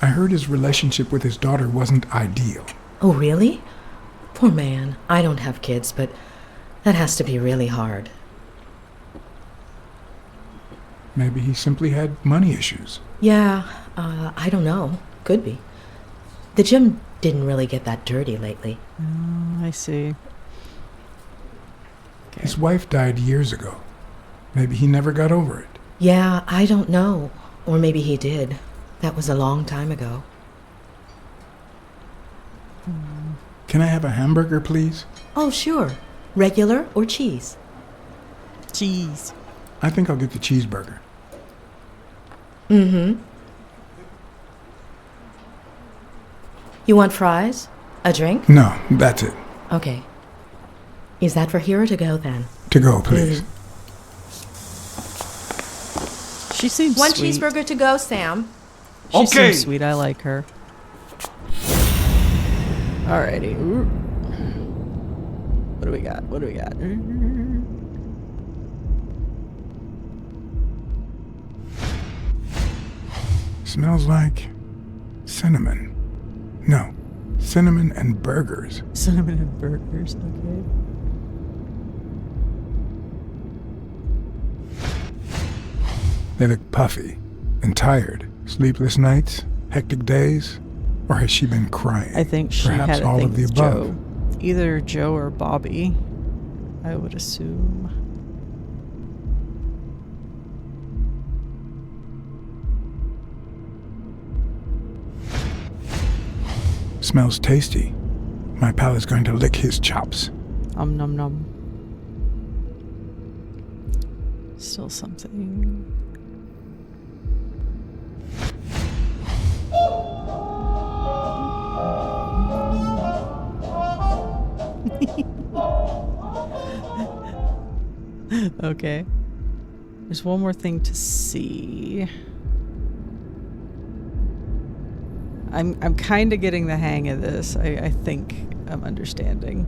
I heard his relationship with his daughter wasn't ideal. Oh, really? Poor man. I don't have kids, but that has to be really hard. Maybe he simply had money issues. Yeah, I don't know. Could be. The gym didn't really get that dirty lately. I see. His wife died years ago. Maybe he never got over it. Yeah, I don't know. Or maybe he did. That was a long time ago. Can I have a hamburger, please? Oh, sure. Regular or cheese? Jeez. I think I'll get the cheeseburger. Mm-hmm. You want fries? A drink? No, that's it. Okay. Is that for here or to go then? To go, please. She seems One sweet. cheeseburger to go, Sam. She Okay. seems sweet. I like her. Alrighty. Ooh. What do we got? What do we got? Smells like cinnamon. No, cinnamon and burgers. Cinnamon and burgers. Okay. They look puffy and tired. Sleepless nights, hectic days, or has she been crying? I think she Perhaps had a all thing of the with above. Joe. Either Joe or Bobby, I would assume. Smells tasty. My pal is going to lick his chops. Num num. Still something. Okay. There's one more thing to see. I'm kind of getting the hang of this. I think I'm understanding.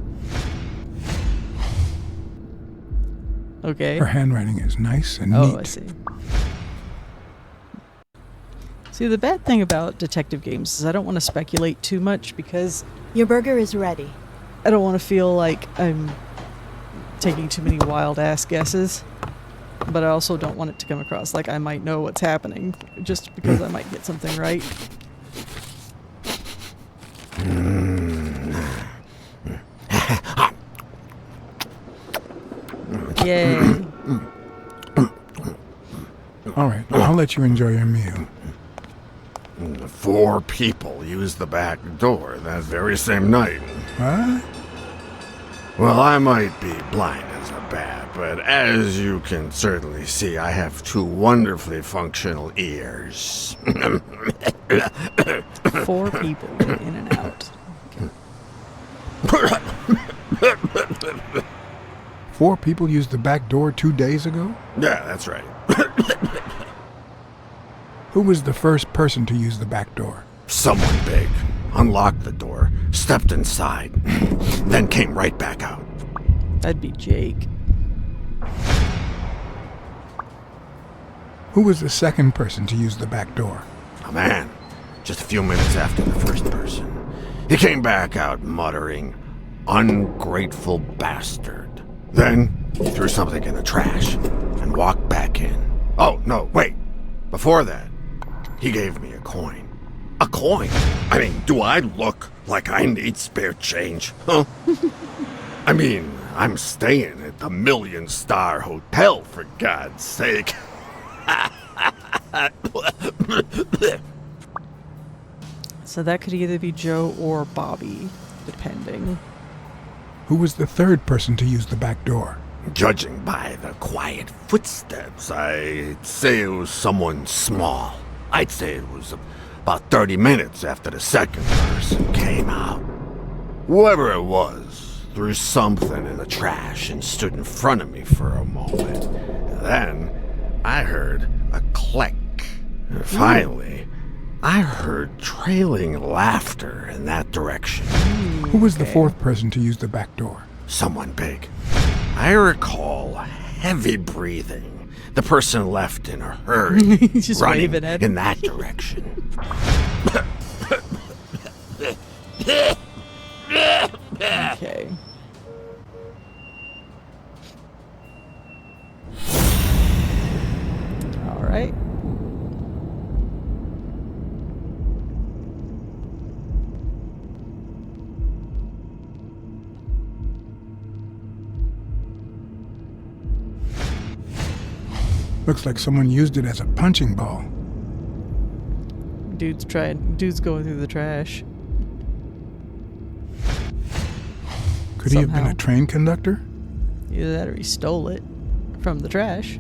Okay. Her handwriting is nice and neat. Oh, I see. See, the bad thing about detective games is I don't want to speculate too much because Your burger is ready. I don't want to feel like I'm taking too many wild-ass guesses. But I also don't want it to come across like I might know what's happening just because I might get something right. Yay. All right, I'll let you enjoy your meal. 4 people used the back door that very same night. What? Well, I might be blind as a bat, but as you can certainly see, I have 2 wonderfully functional ears. 4 people went in and out. 4 people used the back door 2 days ago? Yeah, that's right. Who was the first person to use the back door? Someone big unlocked the door, stepped inside, then came right back out. That'd be Jake. Who was the second person to use the back door? A man, just a few minutes after the first person. He came back out muttering, "Ungrateful bastard." Then he threw something in the trash and walked back in. Oh, no, wait. Before that, he gave me a coin. A coin? I mean, do I look like I need spare change? Huh? I mean, I'm staying at the Million-Star Hotel, for God's sake. So that could either be Joe or Bobby, depending. Who was the third person to use the back door? Judging by the quiet footsteps, I'd say it was someone small. I'd say it was about 30 minutes after the second person came out. Whoever it was threw something in the trash and stood in front of me for a moment. Then I heard a click. Finally, I heard trailing laughter in that direction. Who was the fourth person to use the back door? Someone big. I recall heavy breathing. The person left in a hurry, Just running waving at him. in that direction. Okay. All right. Looks like someone used it as a punching ball. Dude's going through the trash. Could he have been Somehow. a train conductor? Either that or he stole it from the trash.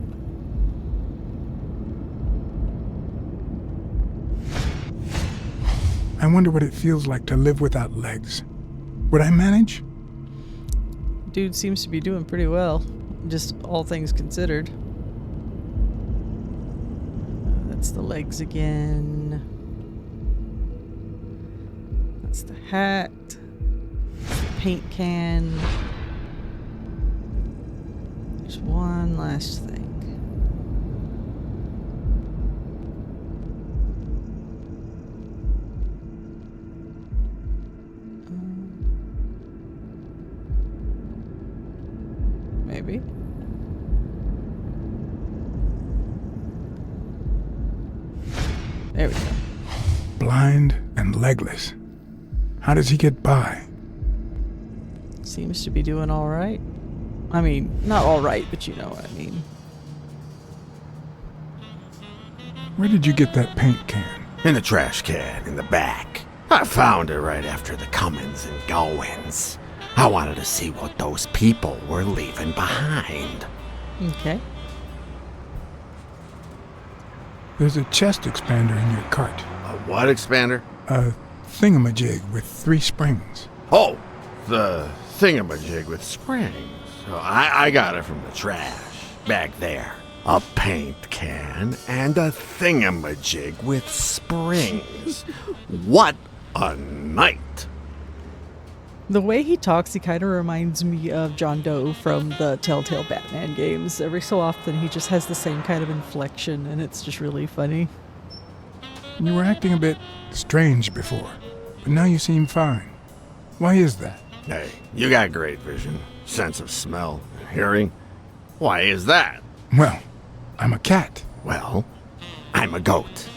I wonder what it feels like to live without legs. Would I manage? Dude seems to be doing pretty well, just all things considered. That's the legs again. That's the hat. That's the paint can. There's one last thing. Maybe. There we go. Blind and legless. How does he get by? Seems to be doing all right. I mean, not all right, but you know what I mean. Where did you get that paint can? In the trash can in the back. I found it right after the comings and goings. I wanted to see what those people were leaving behind. Okay. There's a chest expander in your cart. A what expander? A thingamajig with 3 springs. Oh, the thingamajig with springs. Oh, I got it from the trash back there. A paint can and a thingamajig with springs. What a night! The way he talks, he kind of reminds me of John Doe from the Telltale Batman games. Every so often, he just has the same kind of inflection, and it's just really funny. You were acting a bit strange before, but now you seem fine. Why is that? Hey, you got great vision, sense of smell, and hearing. Why is that? Well, I'm a cat. Well, I'm a goat.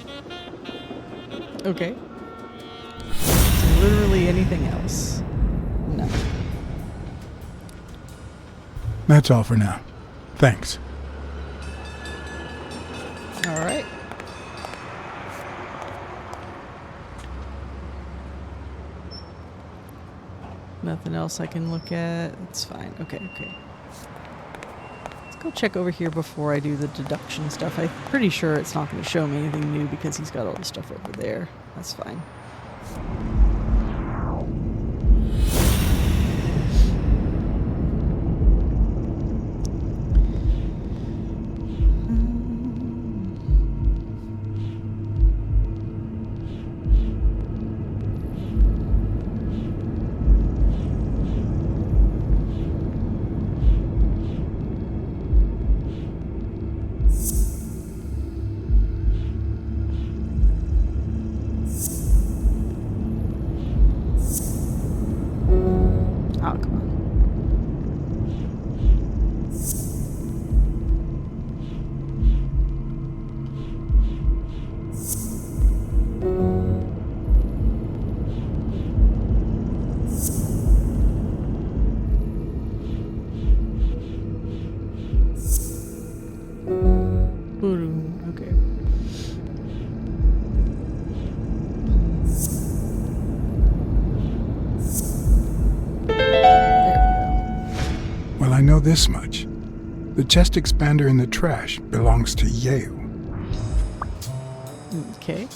Okay. So literally anything else? No. That's all for now. Thanks. All right. Nothing else I can look at. It's fine. Okay, okay. Let's go check over here before I do the deduction stuff. I'm pretty sure it's not going to show me anything new because he's got all the stuff over there. That's fine. Oh, come on. Boom. Okay. Well, I know this much. The chest expander in the trash belongs to Yale. Okay.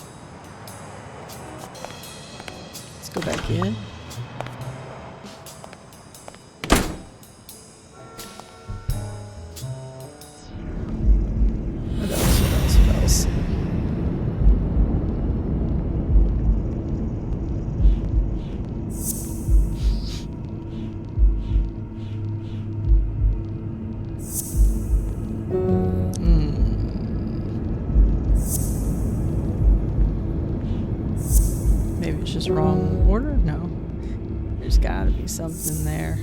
Let's go back in. What else? What else? What else? Maybe it's just wrong order? No. There's gotta be something there.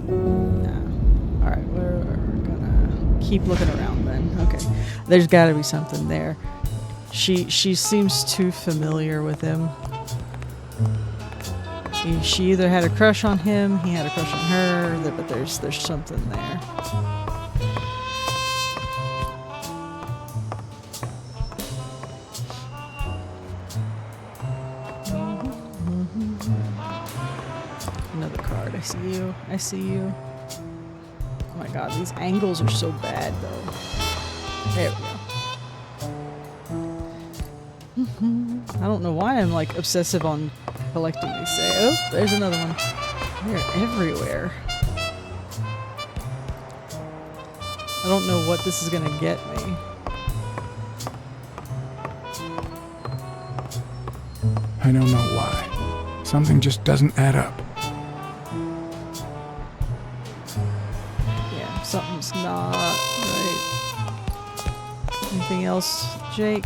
No. Alright, we're gonna keep looking around then. Okay. There's gotta be something there. She seems too familiar with him. She either had a crush on him, he had a crush on her, but there's something there. Another card. I see you. I see you. Oh my god, these angles are so bad though. There we go. I don't know why I'm like obsessive on collecting these. Oh, there's another one. They're everywhere. I don't know what this is gonna get me. I don't know why. Something just doesn't add up. Yeah, something's not right. Anything else, Jake?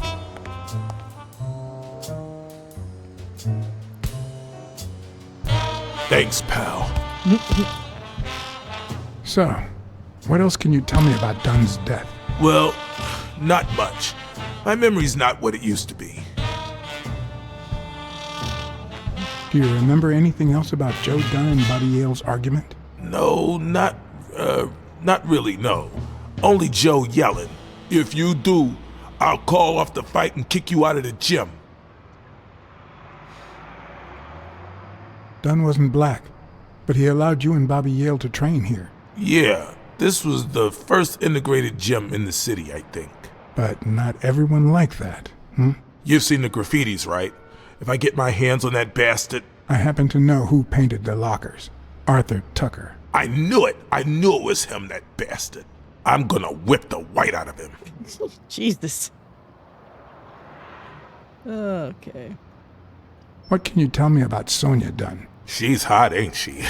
Thanks, pal. So, what else can you tell me about Dunn's death? Well, not much. My memory's not what it used to be. Do you remember anything else about Joe Dunn and Buddy Yale's argument? No, not really, no. Only Joe yelling. If you do, I'll call off the fight and kick you out of the gym. Dunn wasn't black, but he allowed you and Bobby Yale to train here. Yeah, this was the first integrated gym in the city, I think. But not everyone liked that, hmm? You've seen the graffitis, right? If I get my hands on that bastard... I happen to know who painted the lockers. Arthur Tucker. I knew it! I knew it was him, that bastard. I'm gonna whip the white out of him. Jesus. Okay. What can you tell me about Sonia Dunn? She's hot, ain't she?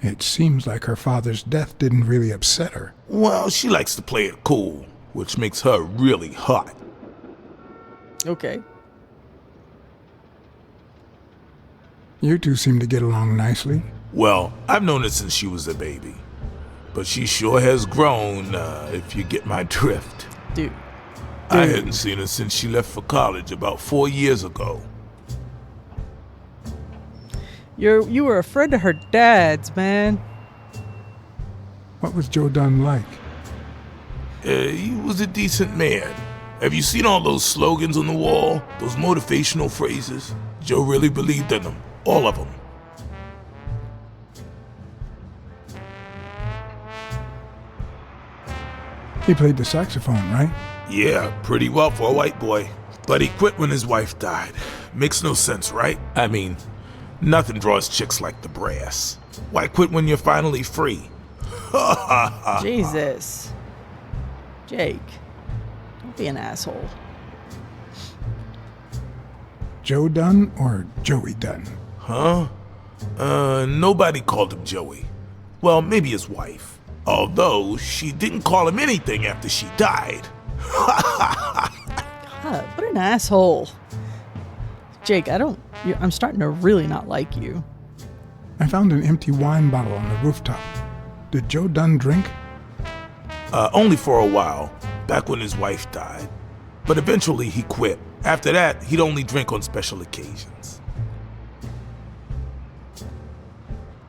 It seems like her father's death didn't really upset her. Well, she likes to play it cool, which makes her really hot. Okay. You two seem to get along nicely. Well, I've known her since she was a baby. But she sure has grown, if you get my drift. Dude. I hadn't seen her since she left for college about 4 years ago. You were a friend of her dad's, man. What was Joe Dunn like? He was a decent man. Have you seen all those slogans on the wall? Those motivational phrases? Joe really believed in them. All of them. He played the saxophone, right? Yeah, pretty well for a white boy. But he quit when his wife died. Makes no sense, right? I mean, nothing draws chicks like the brass. Why quit when you're finally free? Jesus. Jake, don't be an asshole. Joe Dunn or Joey Dunn? Huh? Nobody called him Joey. Well, maybe his wife. Although, she didn't call him anything after she died. God, what an asshole. Jake, I'm starting to really not like you. I found an empty wine bottle on the rooftop. Did Joe Dunn drink? Only for a while, back when his wife died. But eventually he quit. After that, he'd only drink on special occasions.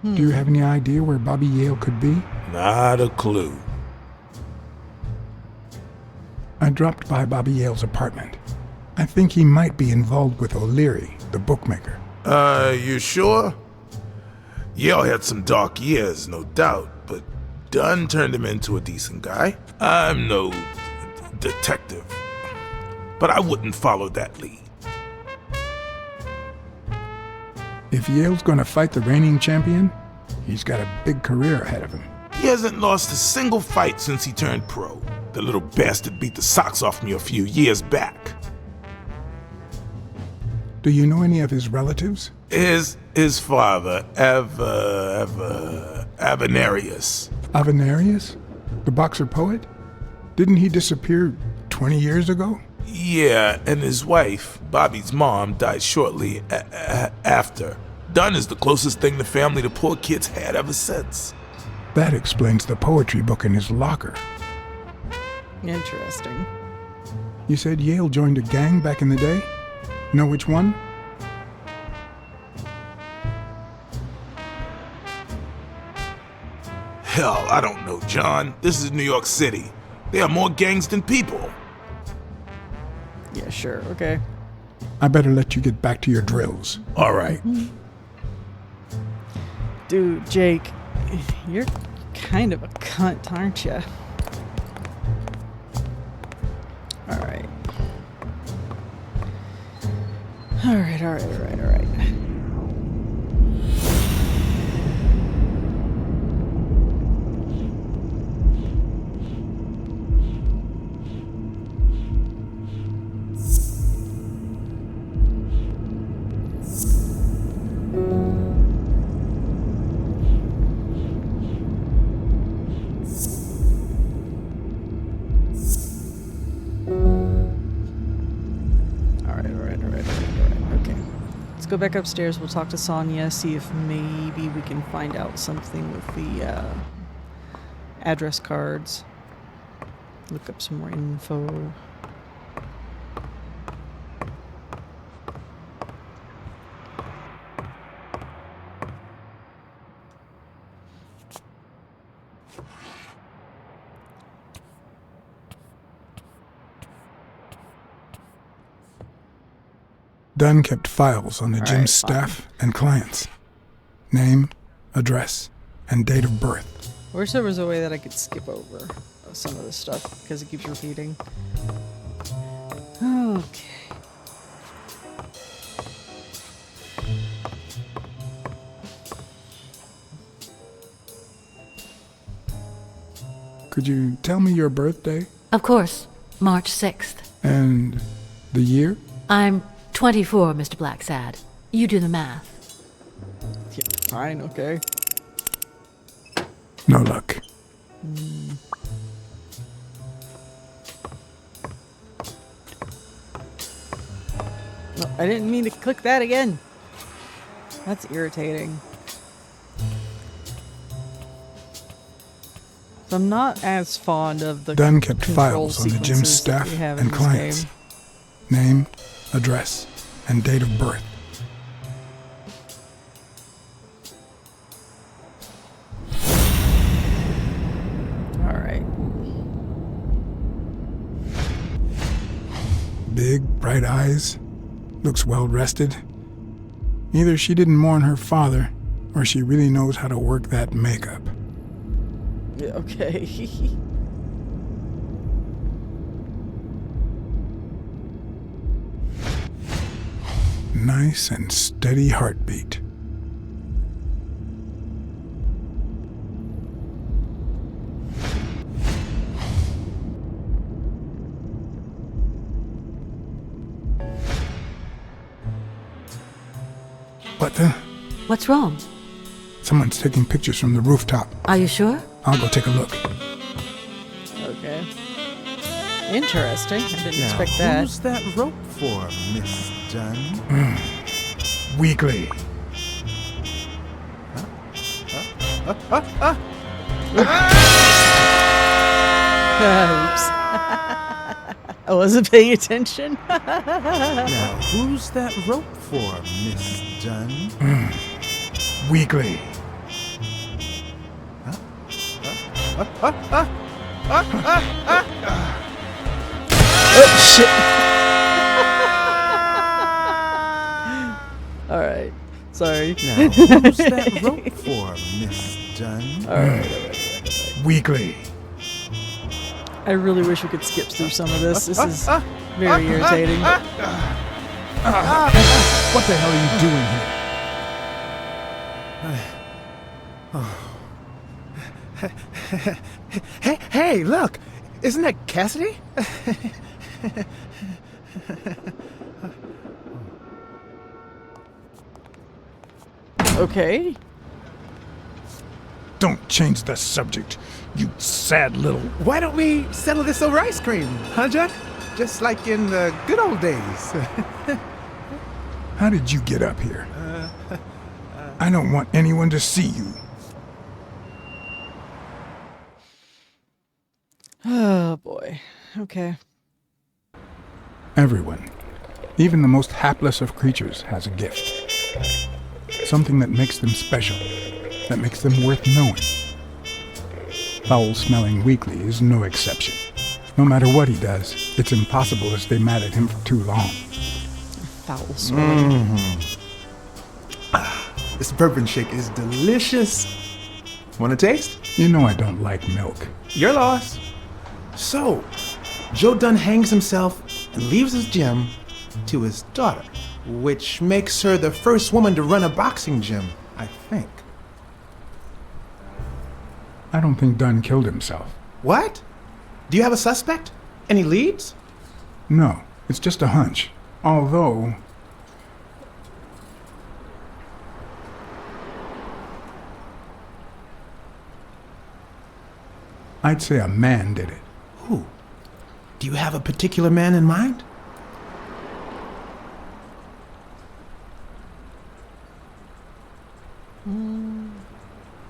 Do you have any idea where Bobby Yale could be? Not a clue. I dropped by Bobby Yale's apartment. I think he might be involved with O'Leary, the bookmaker. You sure? Yale had some dark years, no doubt, but Dunn turned him into a decent guy. I'm no detective, but I wouldn't follow that lead. If Yale's gonna fight the reigning champion, he's got a big career ahead of him. He hasn't lost a single fight since he turned pro. The little bastard beat the socks off me a few years back. Do you know any of his relatives? His father, Avenarius. Avenarius? The boxer poet? Didn't he disappear 20 years ago? Yeah, and his wife, Bobby's mom, died shortly after. Dunn is the closest thing the family to poor kids had ever since. That explains the poetry book in his locker. Interesting. You said Yale joined a gang back in the day? Know which one? Hell, I don't know, John. This is New York City. There are more gangs than people. Yeah, sure, okay. I better let you get back to your drills. All right. Dude, Jake, you're kind of a cunt, aren't you? Alright. Alright. Okay. Let's go back upstairs. We'll talk to Sonia, see if maybe we can find out something with the address cards. Look up some more info. Dunn kept files on the All gym's right, staff and clients. Name, address, and date of birth. I wish there was a way that I could skip over some of this stuff because it keeps repeating. Okay. Could you tell me your birthday Of course, March 6th. and the year? I'm 24, Mr. BLACKSAD. You do the math. Yeah, fine, okay. No luck. No, I didn't mean to click that again. That's irritating. So I'm not as fond of the Dunn kept control files on the gym's sequences that staff we have in and this clients. game. Name, address, and date of birth. All right. Big, bright eyes. Looks well rested. Either she didn't mourn her father, or she really knows how to work that makeup. Yeah, okay. Nice and steady heartbeat. What the? What's wrong? Someone's taking pictures from the rooftop. Are you sure? I'll go take a look. Okay. Interesting. I didn't expect that. Who's that rope for, Miss Dunn? Weekly. Oops. I wasn't paying attention. Now, who's that rope for, Miss Dunn? Weekly. Oh, shit. Alright. Sorry. Now, who's that rope for, Miss Dunn? Alright. Weekly. I really wish we could skip through some of this. This is very irritating. What the hell are you doing here? Hey, look! Isn't that Cassidy? Okay. don't change the subject, you sad little... Why don't we settle this over ice cream, huh, Jack? Just like in the good old days. How did you get up here? I don't want anyone to see you. Oh, boy. Okay. Everyone, even the most hapless of creatures, has a gift. Something that makes them special, that makes them worth knowing. Foul-smelling Weekly is no exception. No matter what he does, it's impossible to stay mad at him for too long. Foul smelling. This bourbon shake is delicious. Want a taste? You know I don't like milk. Your loss. So, Joe Dunn hangs himself and leaves his gym to his daughter, which makes her the first woman to run a boxing gym, I think. I don't think Dunn killed himself. What? Do you have a suspect? Any leads? No, it's just a hunch. Although... I'd say a man did it. Who? Do you have a particular man in mind?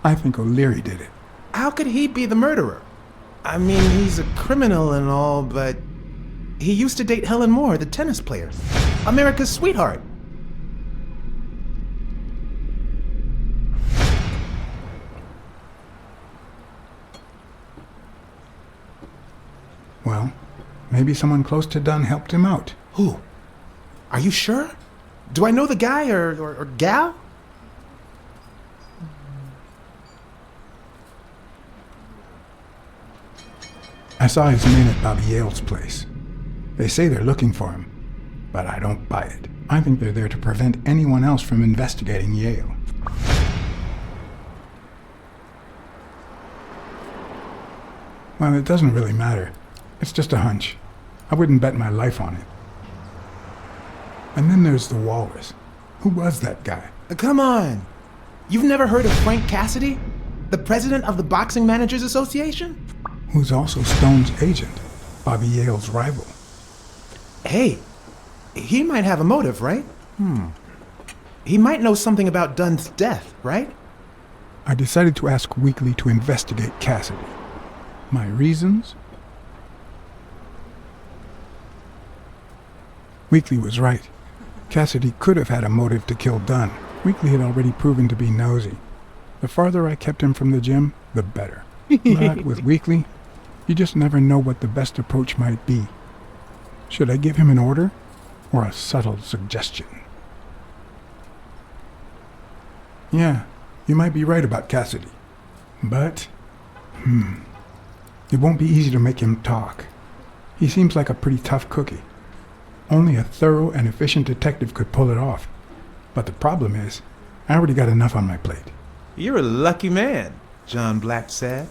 I think O'Leary did it. How could he be the murderer? I mean, he's a criminal and all, but he used to date Helen Moore, the tennis player. America's sweetheart. Well, maybe someone close to Dunn helped him out. Who? Are you sure? Do I know the guy or gal? I saw his men at Bobby Yale's place. They say they're looking for him, but I don't buy it. I think they're there to prevent anyone else from investigating Yale. Well, it doesn't really matter. It's just a hunch. I wouldn't bet my life on it. And then there's the Walrus. Who was that guy? Come on. You've never heard of Frank Cassidy? The president of the Boxing Managers Association? Who's also Stone's agent, Bobby Yale's rival. Hey, he might have a motive, right? He might know something about Dunn's death, right? I decided to ask Weekly to investigate Cassidy. My reasons? Weekly was right. Cassidy could have had a motive to kill Dunn. Weekly had already proven to be nosy. The farther I kept him from the gym, the better. But with Weekly, you just never know what the best approach might be. Should I give him an order or a subtle suggestion? Yeah, you might be right about Cassidy. But, it won't be easy to make him talk. He seems like a pretty tough cookie. Only a thorough and efficient detective could pull it off. But the problem is, I already got enough on my plate. You're a lucky man, John BLACKSAD.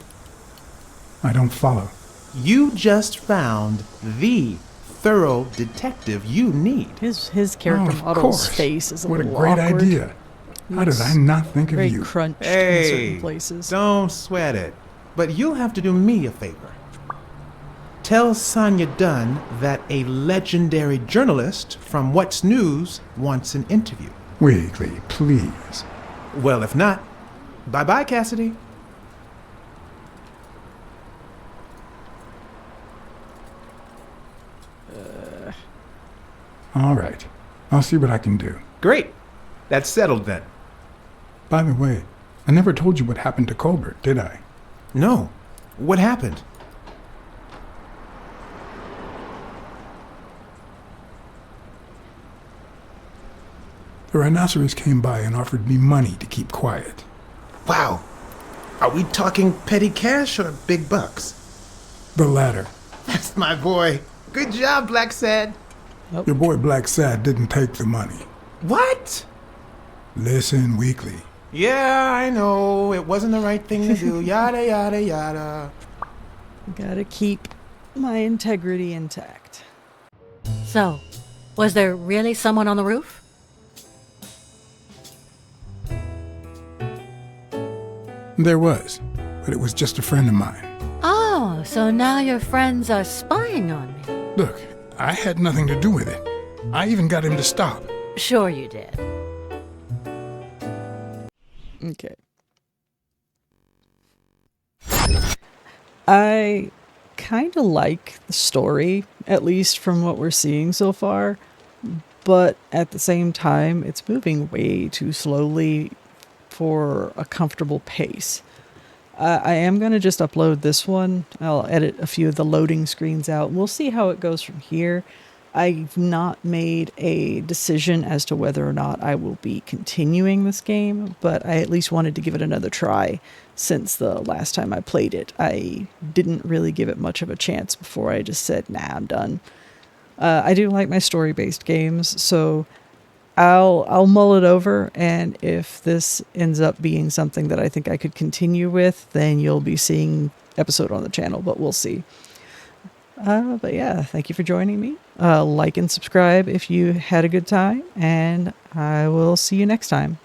I don't follow. You just found the thorough detective you need. His character Of model's course. face is a What a little great awkward. idea. How did I not think of Very you? crunched in Hey, certain places. don't sweat it. But you'll have to do me a favor. Tell Sonia Dunn that a legendary journalist from What's News wants an interview. Weekly, please. Well, if not, bye-bye, Cassidy. All right. I'll see what I can do. Great. That's settled then. By the way, I never told you what happened to Colbert, did I? No. What happened? The rhinoceros came by and offered me money to keep quiet. Wow. Are we talking petty cash or big bucks? The latter. That's my boy. Good job, BLACKSAD. Your boy BLACKSAD didn't take the money. What? Listen, Weekly. Yeah, I know. It wasn't the right thing to do. Yada, yada, yada. Gotta keep my integrity intact. So, was there really someone on the roof? There was, but it was just a friend of mine. Oh, so now your friends are spying on me. Look, I had nothing to do with it. I even got him to stop. Sure you did. Okay. I kind of like the story, at least from what we're seeing so far, but at the same time, it's moving way too slowly for a comfortable pace. I am going to just upload this one. I'll edit a few of the loading screens out. We'll see how it goes from here. I've not made a decision as to whether or not I will be continuing this game, but I at least wanted to give it another try since the last time I played it. I didn't really give it much of a chance before I just said, nah, I'm done. I do like my story-based games, so I'll mull it over, and if this ends up being something that I think I could continue with, then you'll be seeing episode on the channel, but we'll see. But yeah, thank you for joining me. Like and subscribe if you had a good time, and I will see you next time.